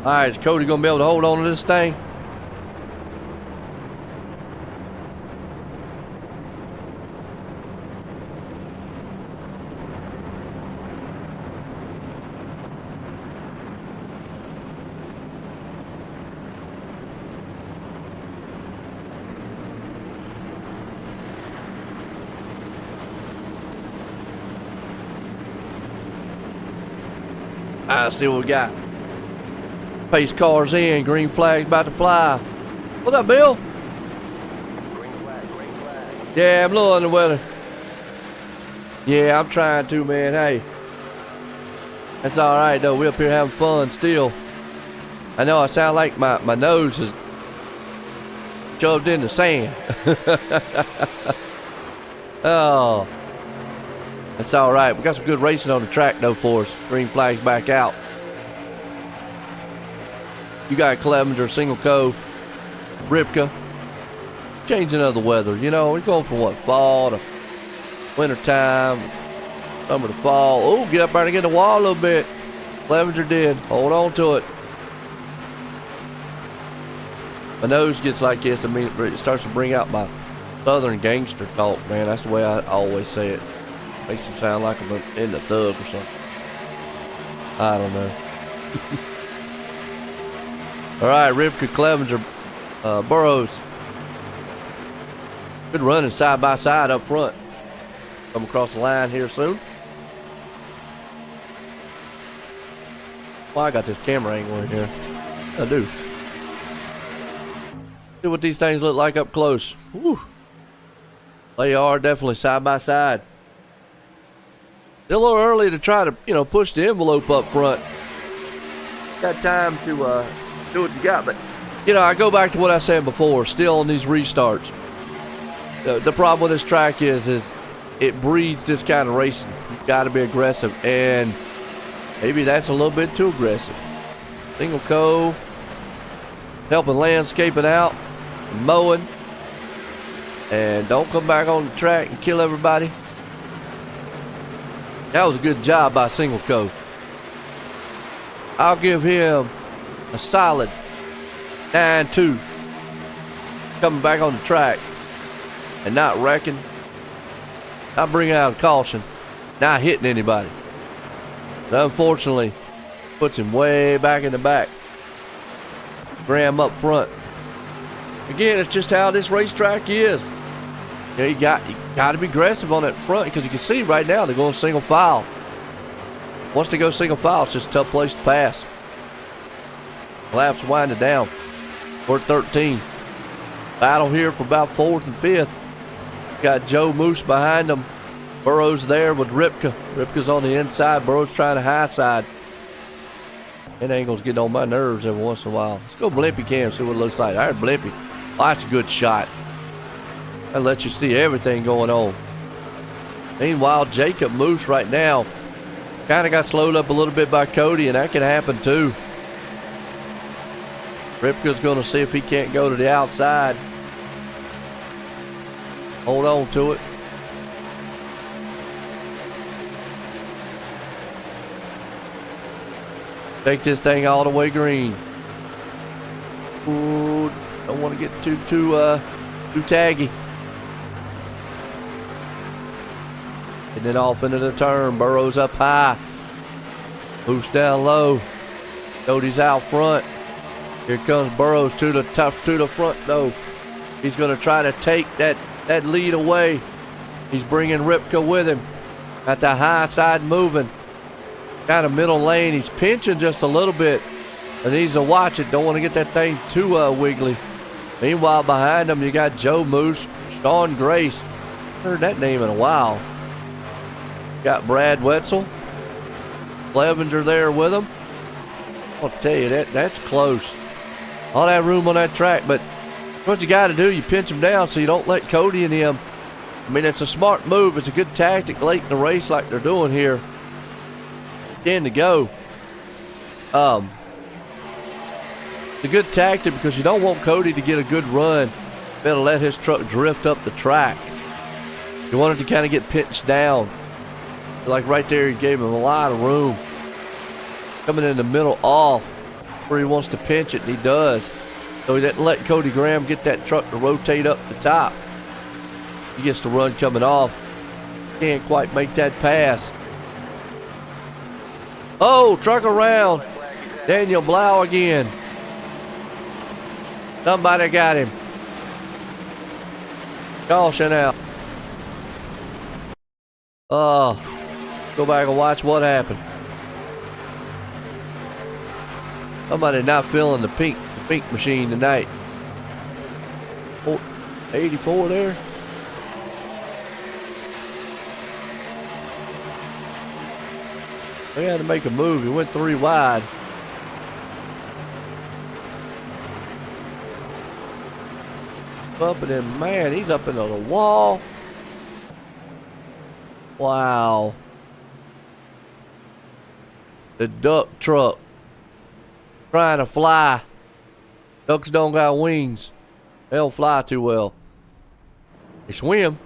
S2: Alright, is Cody gonna be able to hold on to this thing? I see what we got. Pace cars in, green flag's about to fly. What's up, Bill?
S5: Green flag.
S2: Yeah, I'm a little under the weather. Yeah, I'm trying to, man. Hey, that's all right though. We're up here having fun still. I know I sound like my nose is shoved in the sand. Oh, that's all right. We got some good racing on the track though for us. Green flag's back out. You got Clevenger, Single Co, Ripka. Changing of the weather, you know. We're going from what, fall to winter time, summer to fall. Oh, get up there and get in the wall a little bit. Clevenger did. Hold on to it. My nose gets like this. I mean, it starts to bring out my southern gangster talk, man. That's the way I always say it. Makes it sound like I'm in the thug or something. I don't know. All right, Ripka, Clevenger, Burrows. Good running side by side up front. Come across the line here soon. Well, I got this camera angle in here. I do. See what these things look like up close. Woo. They are definitely side by side. Still a little early to try to, push the envelope up front. Got time to do what you got, but I go back to what I said before. Still on these restarts, the problem with this track is it breeds this kind of racing. You've got to be aggressive, and maybe that's a little bit too aggressive. Single co, helping landscaping out, mowing, and don't come back on the track and kill everybody. That was a good job by Single Co. I'll give him a solid 9-2. Coming back on the track and not wrecking, not bringing out a caution, not hitting anybody. But unfortunately, puts him way back in the back. Graham up front. Again, it's just how this racetrack is. You got to be aggressive on that front, because you can see right now they're going single file. Once they go single file, it's just a tough place to pass. Laps winding down. We're at 13. Battle here for about 4th and 5th. Got Joe Moose behind them. Burrows there with Ripka. Ripka's on the inside. Burrows trying to high side. That angle's getting on my nerves every once in a while. Let's go Blimpy cam, see what it looks like. All right, Blimpy. Oh, that's a good shot. That lets you see everything going on. Meanwhile, Jacob Moose right now kind of got slowed up a little bit by Cody, and that can happen too. Ripka's going to see if he can't go to the outside. Hold on to it. Take this thing all the way green. Ooh, don't want to get too taggy. And then off into the turn. Burrows up high. Moose down low. Cody's out front. Here comes Burrows to the front though. He's going to try to take that lead away. He's bringing Ripka with him. Got the high side moving. Got a middle lane. He's pinching just a little bit. And needs to watch it. Don't want to get that thing too wiggly. Meanwhile, behind him, you got Joe Moose, Sean Grace. Heard that name in a while. Got Brad Wetzel. Clevenger there with him. I'll tell you, that's close. All that room on that track, but what you got to do, you pinch him down so you don't let Cody and him. I mean, it's a smart move. It's a good tactic late in the race like they're doing here. 10 to go. It's a good tactic because you don't want Cody to get a good run. Better let his truck drift up the track. You want it to kind of get pinched down. Like right there, he gave him a lot of room. Coming in the middle off where he wants to pinch it, and he does. So he didn't let Cody Graham get that truck to rotate up the top. He gets the run coming off. Can't quite make that pass. Oh, truck around. Daniel Blau again. Somebody got him. Caution out. Go back and watch what happened. Somebody not feeling the pink machine tonight. 84 there. They had to make a move. He went 3 wide. Up and then, man, he's up into the wall. Wow. The duck truck trying to fly. Ducks don't got wings. They don't fly too well. They swim.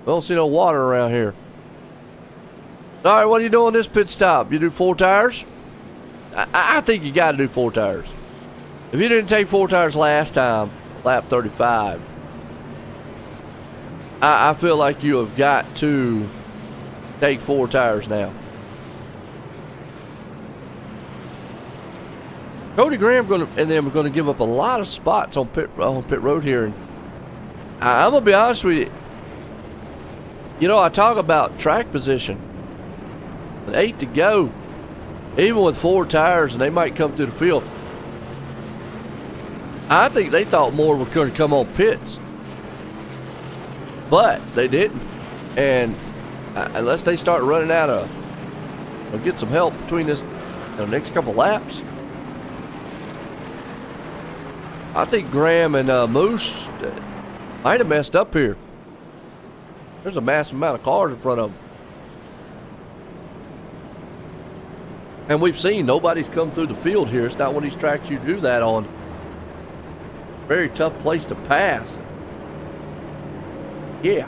S2: We don't see no water around here. All right, what are you doing this pit stop? You do 4 tires? I think you got to do 4 tires. If you didn't take 4 tires last time, lap 35, I feel like you have got to take 4 tires now. Cody Graham and them are gonna give up a lot of spots on pit road here, and I'm gonna be honest with you. You know, I talk about track position. With 8 to go, even with 4 tires, and they might come through the field. I think they thought more were going to come on pits, but they didn't. And unless they start running out of, or get some help between this next couple laps, I think Graham and Moose might have messed up here. There's a massive amount of cars in front of them. And we've seen nobody's come through the field here. It's not one of these tracks you do that on. Very tough place to pass. Yeah.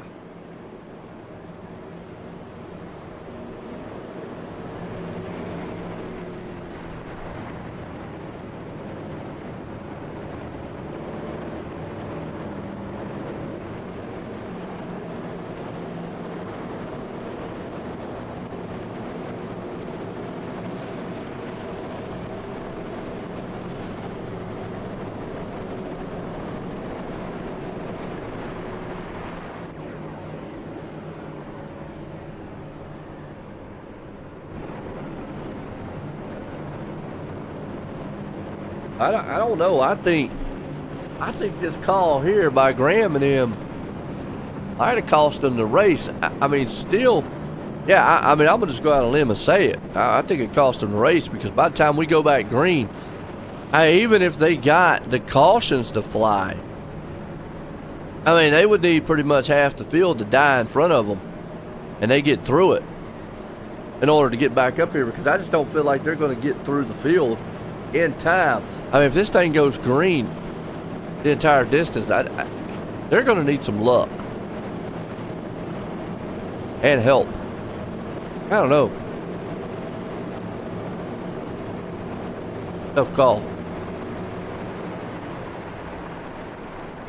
S2: I don't know. I think this call here by Graham and him might have cost them the race. I mean, still, yeah. I mean, I'm gonna just go out on a limb and say it. I think it cost them the race, because by the time we go back green, even if they got the cautions to fly, I mean, they would need pretty much half the field to die in front of them, and they get through it in order to get back up here, because I just don't feel like they're going to get through the field in time. I mean, if this thing goes green the entire distance, they're going to need some luck and help. I don't know. Tough call.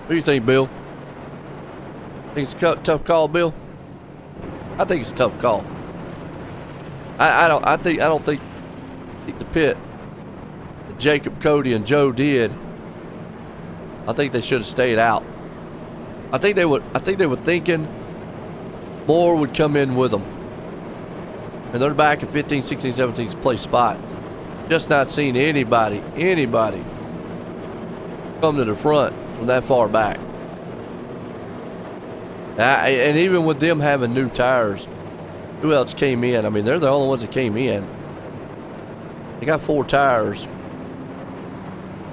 S2: What do you think, Bill? Think it's a tough call, Bill? I think it's a tough call. I don't think the pit that Jacob, Cody, and Joe did, I think they should have stayed out. I think they were thinking more would come in with them. And they're back in 15, 16, 17th place spot. Just not seeing anybody come to the front from that far back. And even with them having new tires, who else came in? I mean, they're the only ones that came in. They got 4 tires.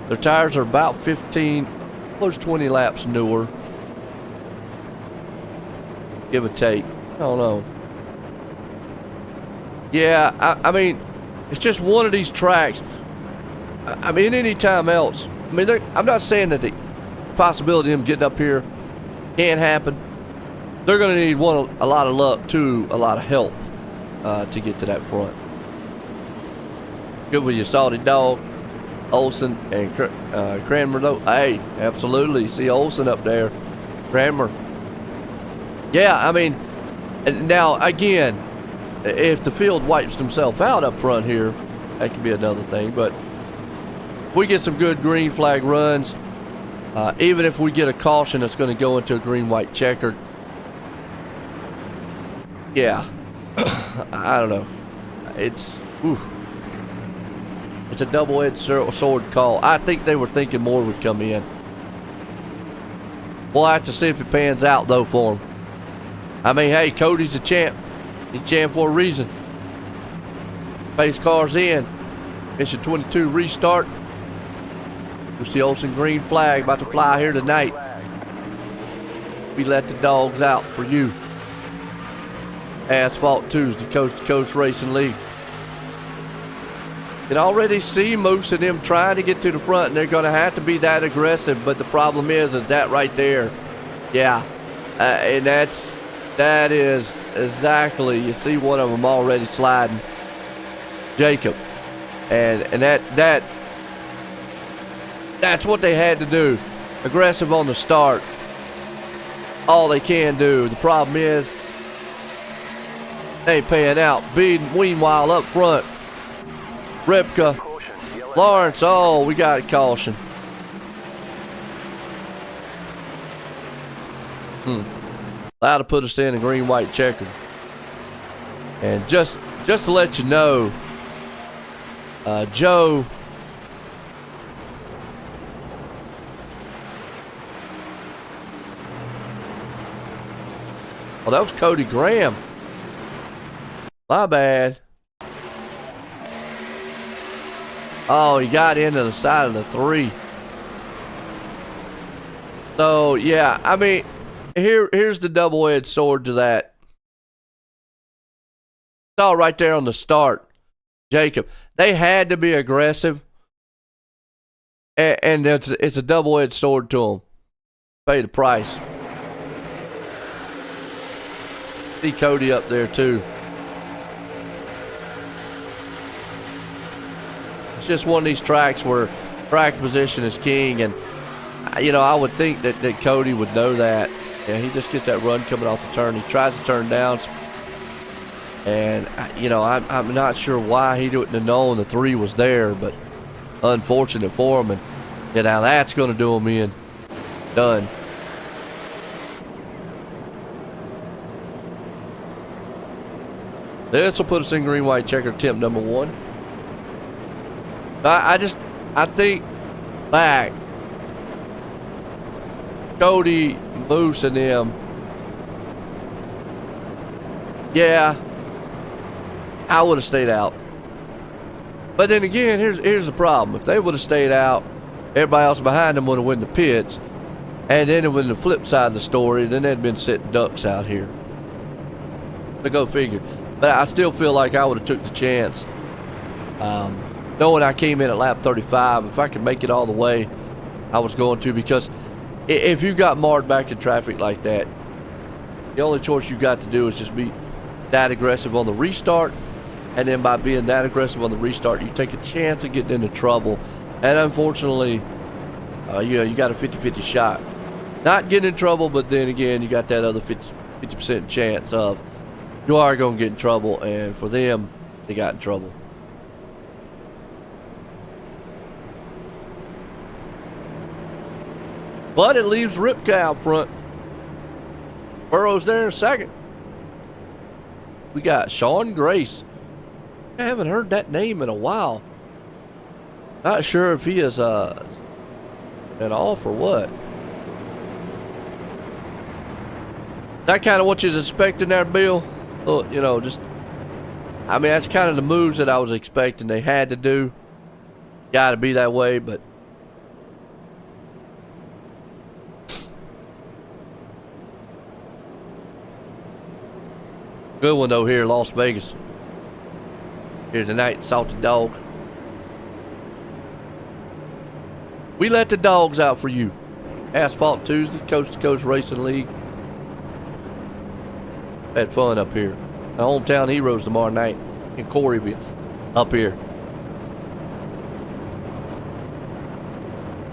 S2: Their tires are about 15, close to 20 laps newer, give or take. I don't know. Yeah, I mean, it's just one of these tracks. I mean, any time else. I mean, I'm not saying that the possibility of them getting up here can't happen. They're going to need a lot of luck, two, a lot of help to get to that front. Good with your Salty Dog, Olsen, and Cranmer, though. Hey, absolutely. See Olsen up there. Cranmer. Yeah, I mean, now, again, if the field wipes themselves out up front here, that could be another thing. But we get some good green flag runs. Even if we get a caution that's going to go into a green-white checkered. Yeah. I don't know. It's a double-edged sword call. I think they were thinking more would come in. We'll have to see if it pans out, though, for them. I mean, hey, Cody's a champ. He's a champ for a reason. Pace cars in. Mission 22 restart. We'll see Olsen green flag about to fly here tonight. We let the dogs out for you. Asphalt 2's the Coast to Coast Racing League. You can already see Moose and them trying to get to the front, and they're going to have to be that aggressive. But the problem is that right there, yeah, and that is exactly. You see one of them already sliding, Jacob, and that's what they had to do. Aggressive on the start. All they can do. The problem is they ain't paying out. Meanwhile, up front, Repka Lawrence, oh, we got caution. Allowed to put us in a green, white checker. And just to let you know, Joe, oh, that was Cody Graham. My bad. Oh, he got into the side of the 3. So, yeah, I mean, here's the double-edged sword to that. It's all right there on the start, Jacob. They had to be aggressive, and it's a double-edged sword to them. Pay the price. See Cody up there, too. It's just one of these tracks where track position is king, and you know, I would think that Cody would know that. Yeah, he just gets that run coming off the turn. He tries to turn down, and you know, I'm not sure why he wouldn't have known the 3 was there, but unfortunate for him. And yeah, now that's going to do him in. Done. This will put us in green, white checker, attempt number 1. I think back, Cody, Moose, and them, yeah, I would have stayed out. But then again, here's the problem. If they would have stayed out, everybody else behind them would have won the pits. And then it was the flip side of the story, then they'd been sitting ducks out here. So go figure. But I still feel like I would have took the chance. Knowing I came in at lap 35, if I could make it all the way, I was going to, because if you got marred back in traffic like that, the only choice you got to do is just be that aggressive on the restart, and then by being that aggressive on the restart, you take a chance of getting into trouble. And unfortunately, you got a 50-50 shot. Not getting in trouble, but then again, you got that other 50% chance of you are going to get in trouble, and for them, they got in trouble. But it leaves Ripka out front. Burrow's there in second. We got Sean Grace. I haven't heard that name in a while. Not sure if he is an off or what. That kind of what you was expecting there, Bill? Well, you know, just, I mean, that's kind of the moves that I was expecting they had to do. Got to be that way, but good one though here, Las Vegas. Here's the night, Salty Dog. We let the dogs out for you. Asphalt Tuesday, Coast to Coast Racing League. Had fun up here. The hometown heroes tomorrow night. And Corey be up here.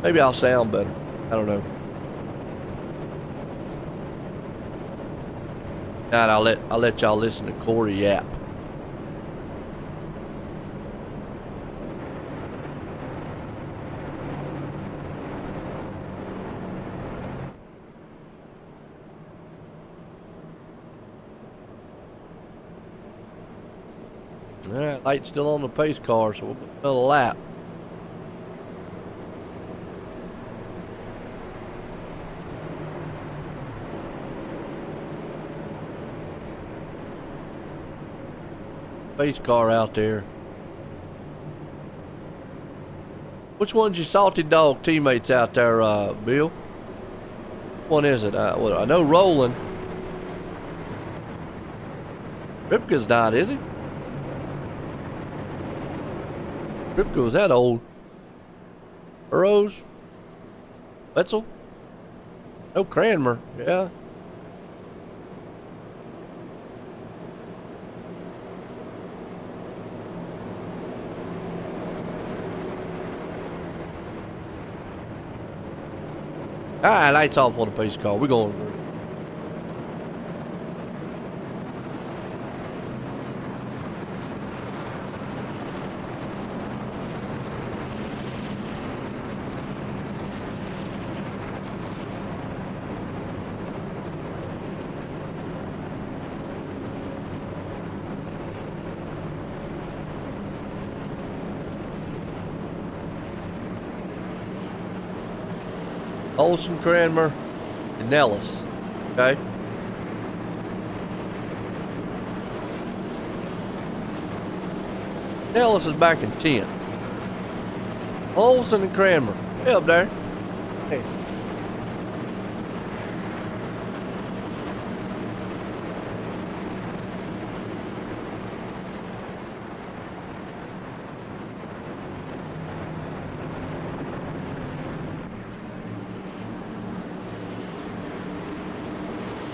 S2: Maybe I'll sound better. I don't know. Now I'll let y'all listen to Corey yap. All right, light's still on the pace car, so we'll put another lap. Pace car out there. Which one's your Salty Dog teammates out there, Bill? Which one is it? Well, I know Roland. Ripka's not, is he? Ripka was that old. Burrows? Wetzel? No, Cranmer, yeah. Alright, lights off on the pace car. We're going. Olsen, Cranmer, and Nellis. Okay. Nellis is back in 10th. Olsen and Cranmer. Hey, up there. Hey.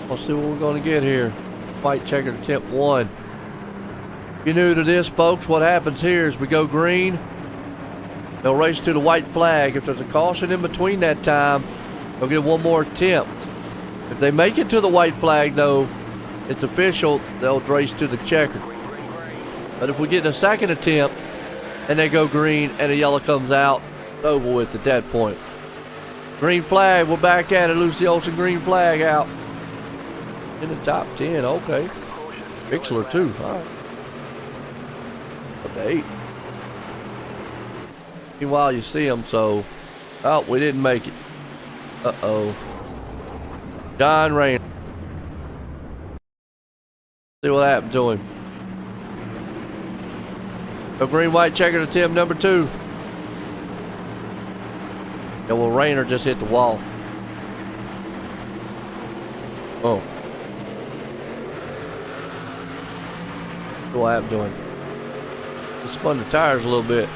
S2: Let's see what we're going to get here. White checkered attempt 1. If you're new to this, folks, what happens here is we go green. They'll race to the white flag. If there's a caution in between that time, they'll get one more attempt. If they make it to the white flag, though, it's official. They'll race to the checkered. But if we get a second attempt and they go green and the yellow comes out, it's over with at that point. Green flag, we're back at it. Lucy Olsen, green flag out. In the top 10, okay. Bixler too, all right. Up to 8. Meanwhile, you see them, so... Oh, we didn't make it. Uh-oh. John Rayner. See what happened to him. So green, white, checkered attempt number 2. Yeah, well, Rayner just hit the wall. Oh. What happened to him? Just spun the tires a little bit.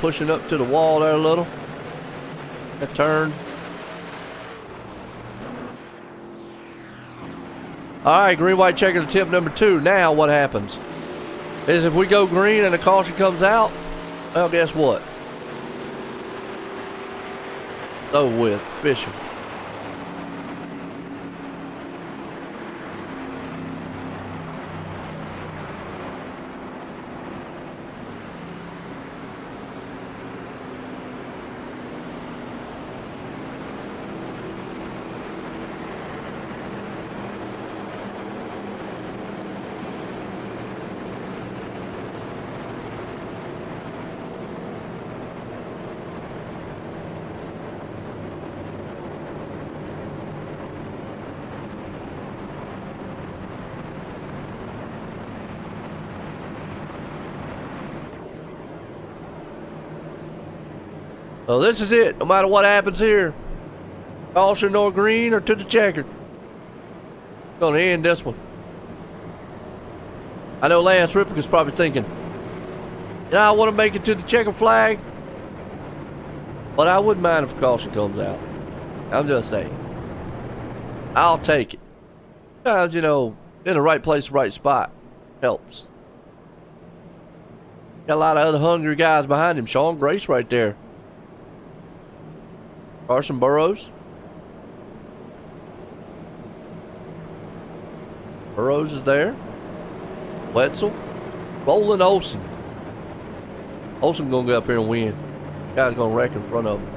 S2: Pushing up to the wall there a little. That turn. Alright, green, white, checkered attempt number 2. Now what happens is if we go green and the caution comes out, well, guess what? It's over with. It's official. So this is it. No matter what happens here, caution or green or to the checkered. Gonna end this one. I know Lance Ripken's probably thinking, I want to make it to the checkered flag, but I wouldn't mind if caution comes out. I'm just saying. I'll take it. Sometimes, you know, in the right place, right spot helps. Got a lot of other hungry guys behind him. Sean Grace right there. Carson Burrows. Burrows is there. Wetzel. Roland Olsen. Olsen gonna go up here and win. Guy's gonna wreck in front of him.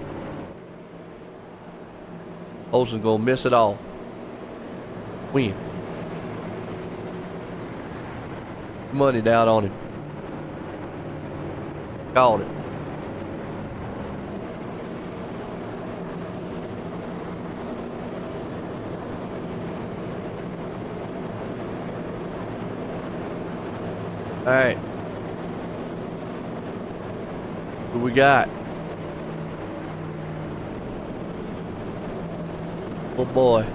S2: Olsen's gonna miss it all. Win. Money down on him. Called it. All right. Who we got? Oh boy.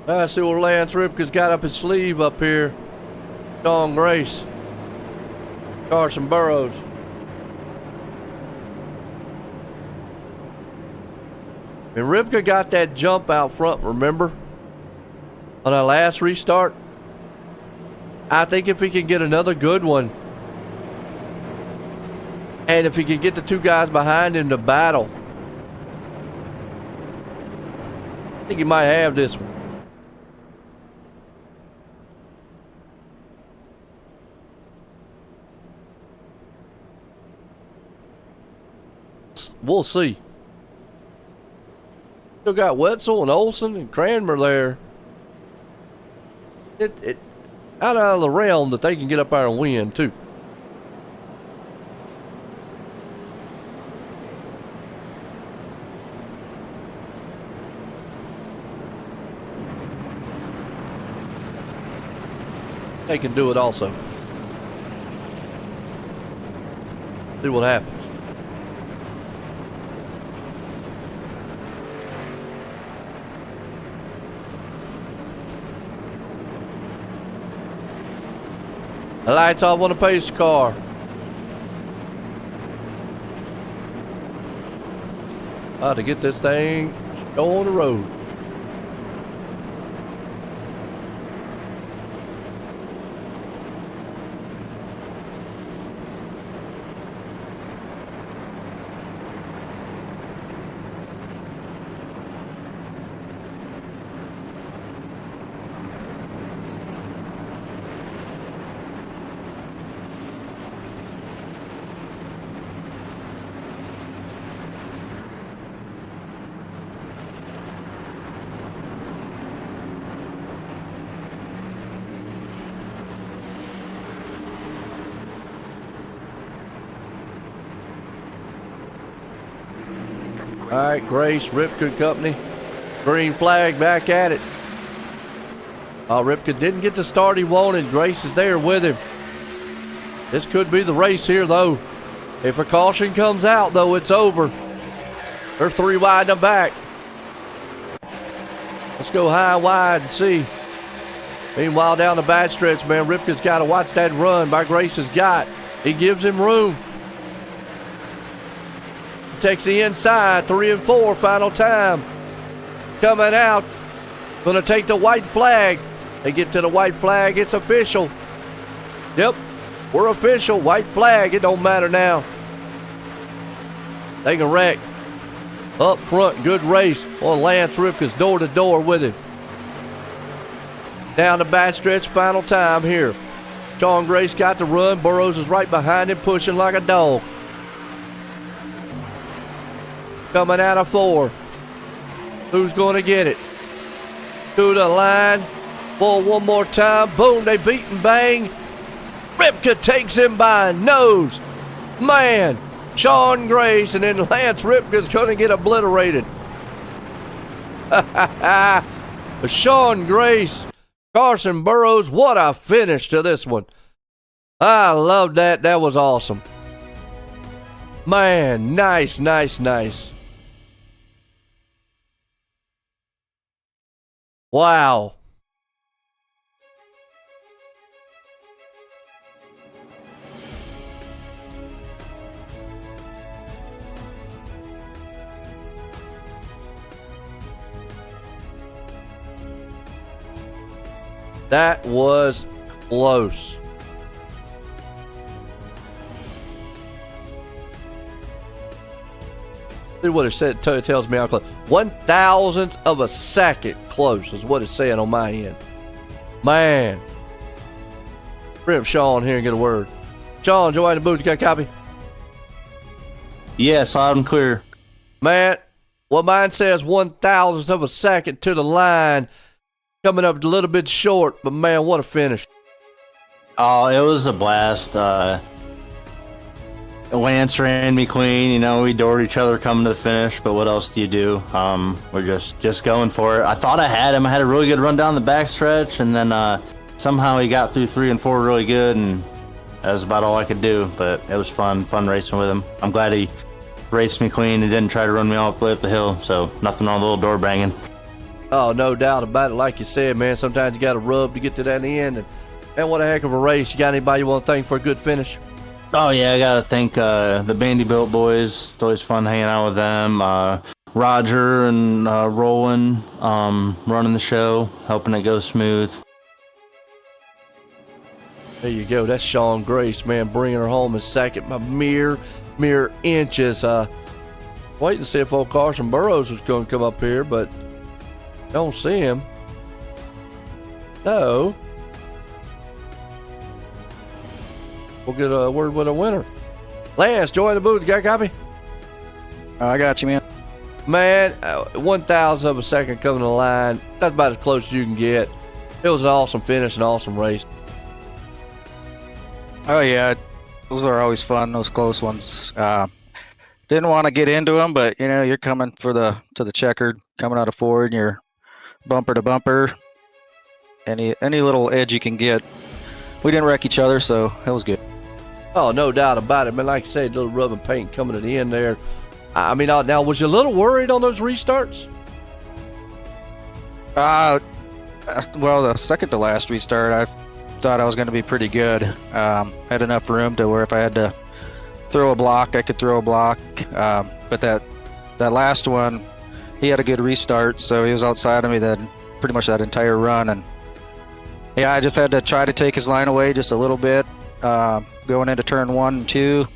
S2: I see what Lance Ripken's got up his sleeve up here. Sean Grace. Carson Burrows. And Ripka got that jump out front, remember? On our last restart. I think if he can get another good one, and if he can get the two guys behind him to battle, I think he might have this one. We'll see. Still got Wetzel and Olsen and Cranmer there. It out of the realm that they can get up there and win too. They can do it also. See what happens. The lights off on the pace car. To get this thing on the road. All right, Grace, Ripka Company. Green flag back at it. Ripka didn't get the start he wanted. Grace is there with him. This could be the race here, though. If a caution comes out, though, it's over. They're 3 wide in the back. Let's go high and wide and see. Meanwhile, down the back stretch, man, Ripka's got to watch that run by Grace's got. He gives him room. Takes the inside, 3 and 4, final time. Coming out, gonna take the white flag. They get to the white flag, it's official. Yep, we're official, white flag, it don't matter now. They can wreck. Up front, good race on Lance Ripka's door to door with him. Down the back stretch, final time here. Sean Grace got the run, Burrows is right behind him, pushing like a dog. Coming out of 4. Who's going to get it? To the line. Bull one more time. Boom, they beat and bang. Ripka takes him by nose. Man, Sean Grace, and then Lance Ripka's going to get obliterated. Sean Grace, Carson Burrows, what a finish to this one. I love that. That was awesome. Man, nice, nice, nice. Wow. That was close. See what it said. It tells me how close. 1,000th of a second close is what it's saying on my end. Man. Bring up Sean here and get a word. Sean, Joe in the booth, you got a copy?
S6: Yes, loud and clear.
S2: Man, well, mine says 1,000th of a second to the line. Coming up a little bit short, but man, what a finish.
S6: Oh, it was a blast. Lance ran me clean. You know, we doored each other coming to the finish, but what else do you do? We're just going for it. I thought I had him. I had a really good run down the backstretch, and then somehow he got through 3 and 4 really good, and that was about all I could do. But it was fun racing with him. I'm glad he raced me clean and didn't try to run me all the way up the hill, so nothing on the little door banging.
S2: Oh, no doubt about it. Like you said, man, sometimes you got to rub to get to that end, and what a heck of a race. You got anybody you want to thank for a good finish?
S6: Oh, yeah, I got to thank the Bandy Built boys. It's always fun hanging out with them. Roger and Roland running the show, helping it go smooth.
S2: There you go. That's Sean Grace, man, bringing her home in second by mere inches. Waiting to see if old Carson Burrows was going to come up here, but don't see him. So we'll get a word with a winner. Lance, join the booth. You got a copy?
S7: I got you, man.
S2: Man, 1,000 of a second coming to the line. That's about as close as you can get. It was an awesome finish, an awesome race.
S7: Oh yeah, those are always fun. Those close ones. Didn't want to get into them, but you know, you're coming to the checkered, coming out of Ford, and you're bumper to bumper. Any little edge you can get. We didn't wreck each other, so it was good.
S2: Oh, no doubt about it, man. Like I said, little rub and paint coming at the end there. I mean, now was you a little worried on those restarts?
S7: Well, the second to last restart, I thought I was going to be pretty good. Had enough room to where if I had to throw a block, I could throw a block. But that last one, he had a good restart, so he was outside of me that pretty much that entire run. And yeah, I just had to try to take his line away just a little bit. Going into turn 1 and 2,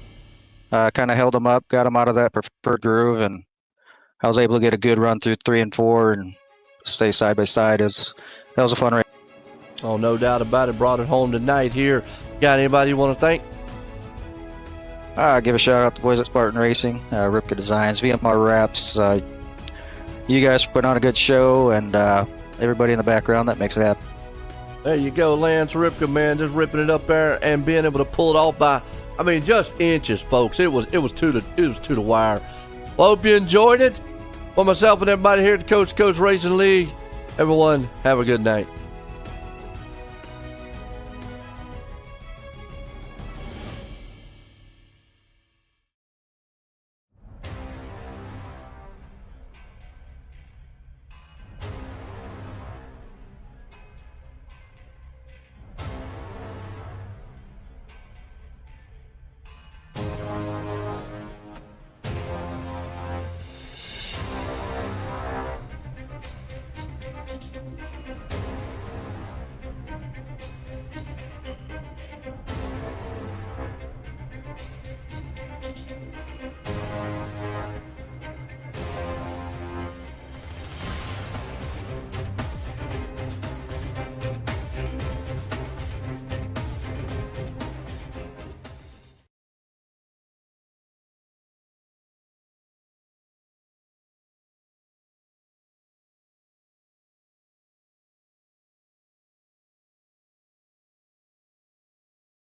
S7: kind of held him up, got him out of that preferred groove, and I was able to get a good run through 3 and 4 and stay side by side. That was a fun race.
S2: Oh, no doubt about it. Brought it home tonight here. Got anybody you want to thank?
S7: Give a shout out to the boys at Spartan Racing, Ripka Designs, VMR Wraps. You guys for putting on a good show, and everybody in the background that makes it happen.
S2: There you go, Lance Ripka, man, just ripping it up there and being able to pull it off by, I mean, just inches, folks. It was to the wire. Well, hope you enjoyed it. For myself and everybody here at the Coast to Coast Racing League, everyone have a good night.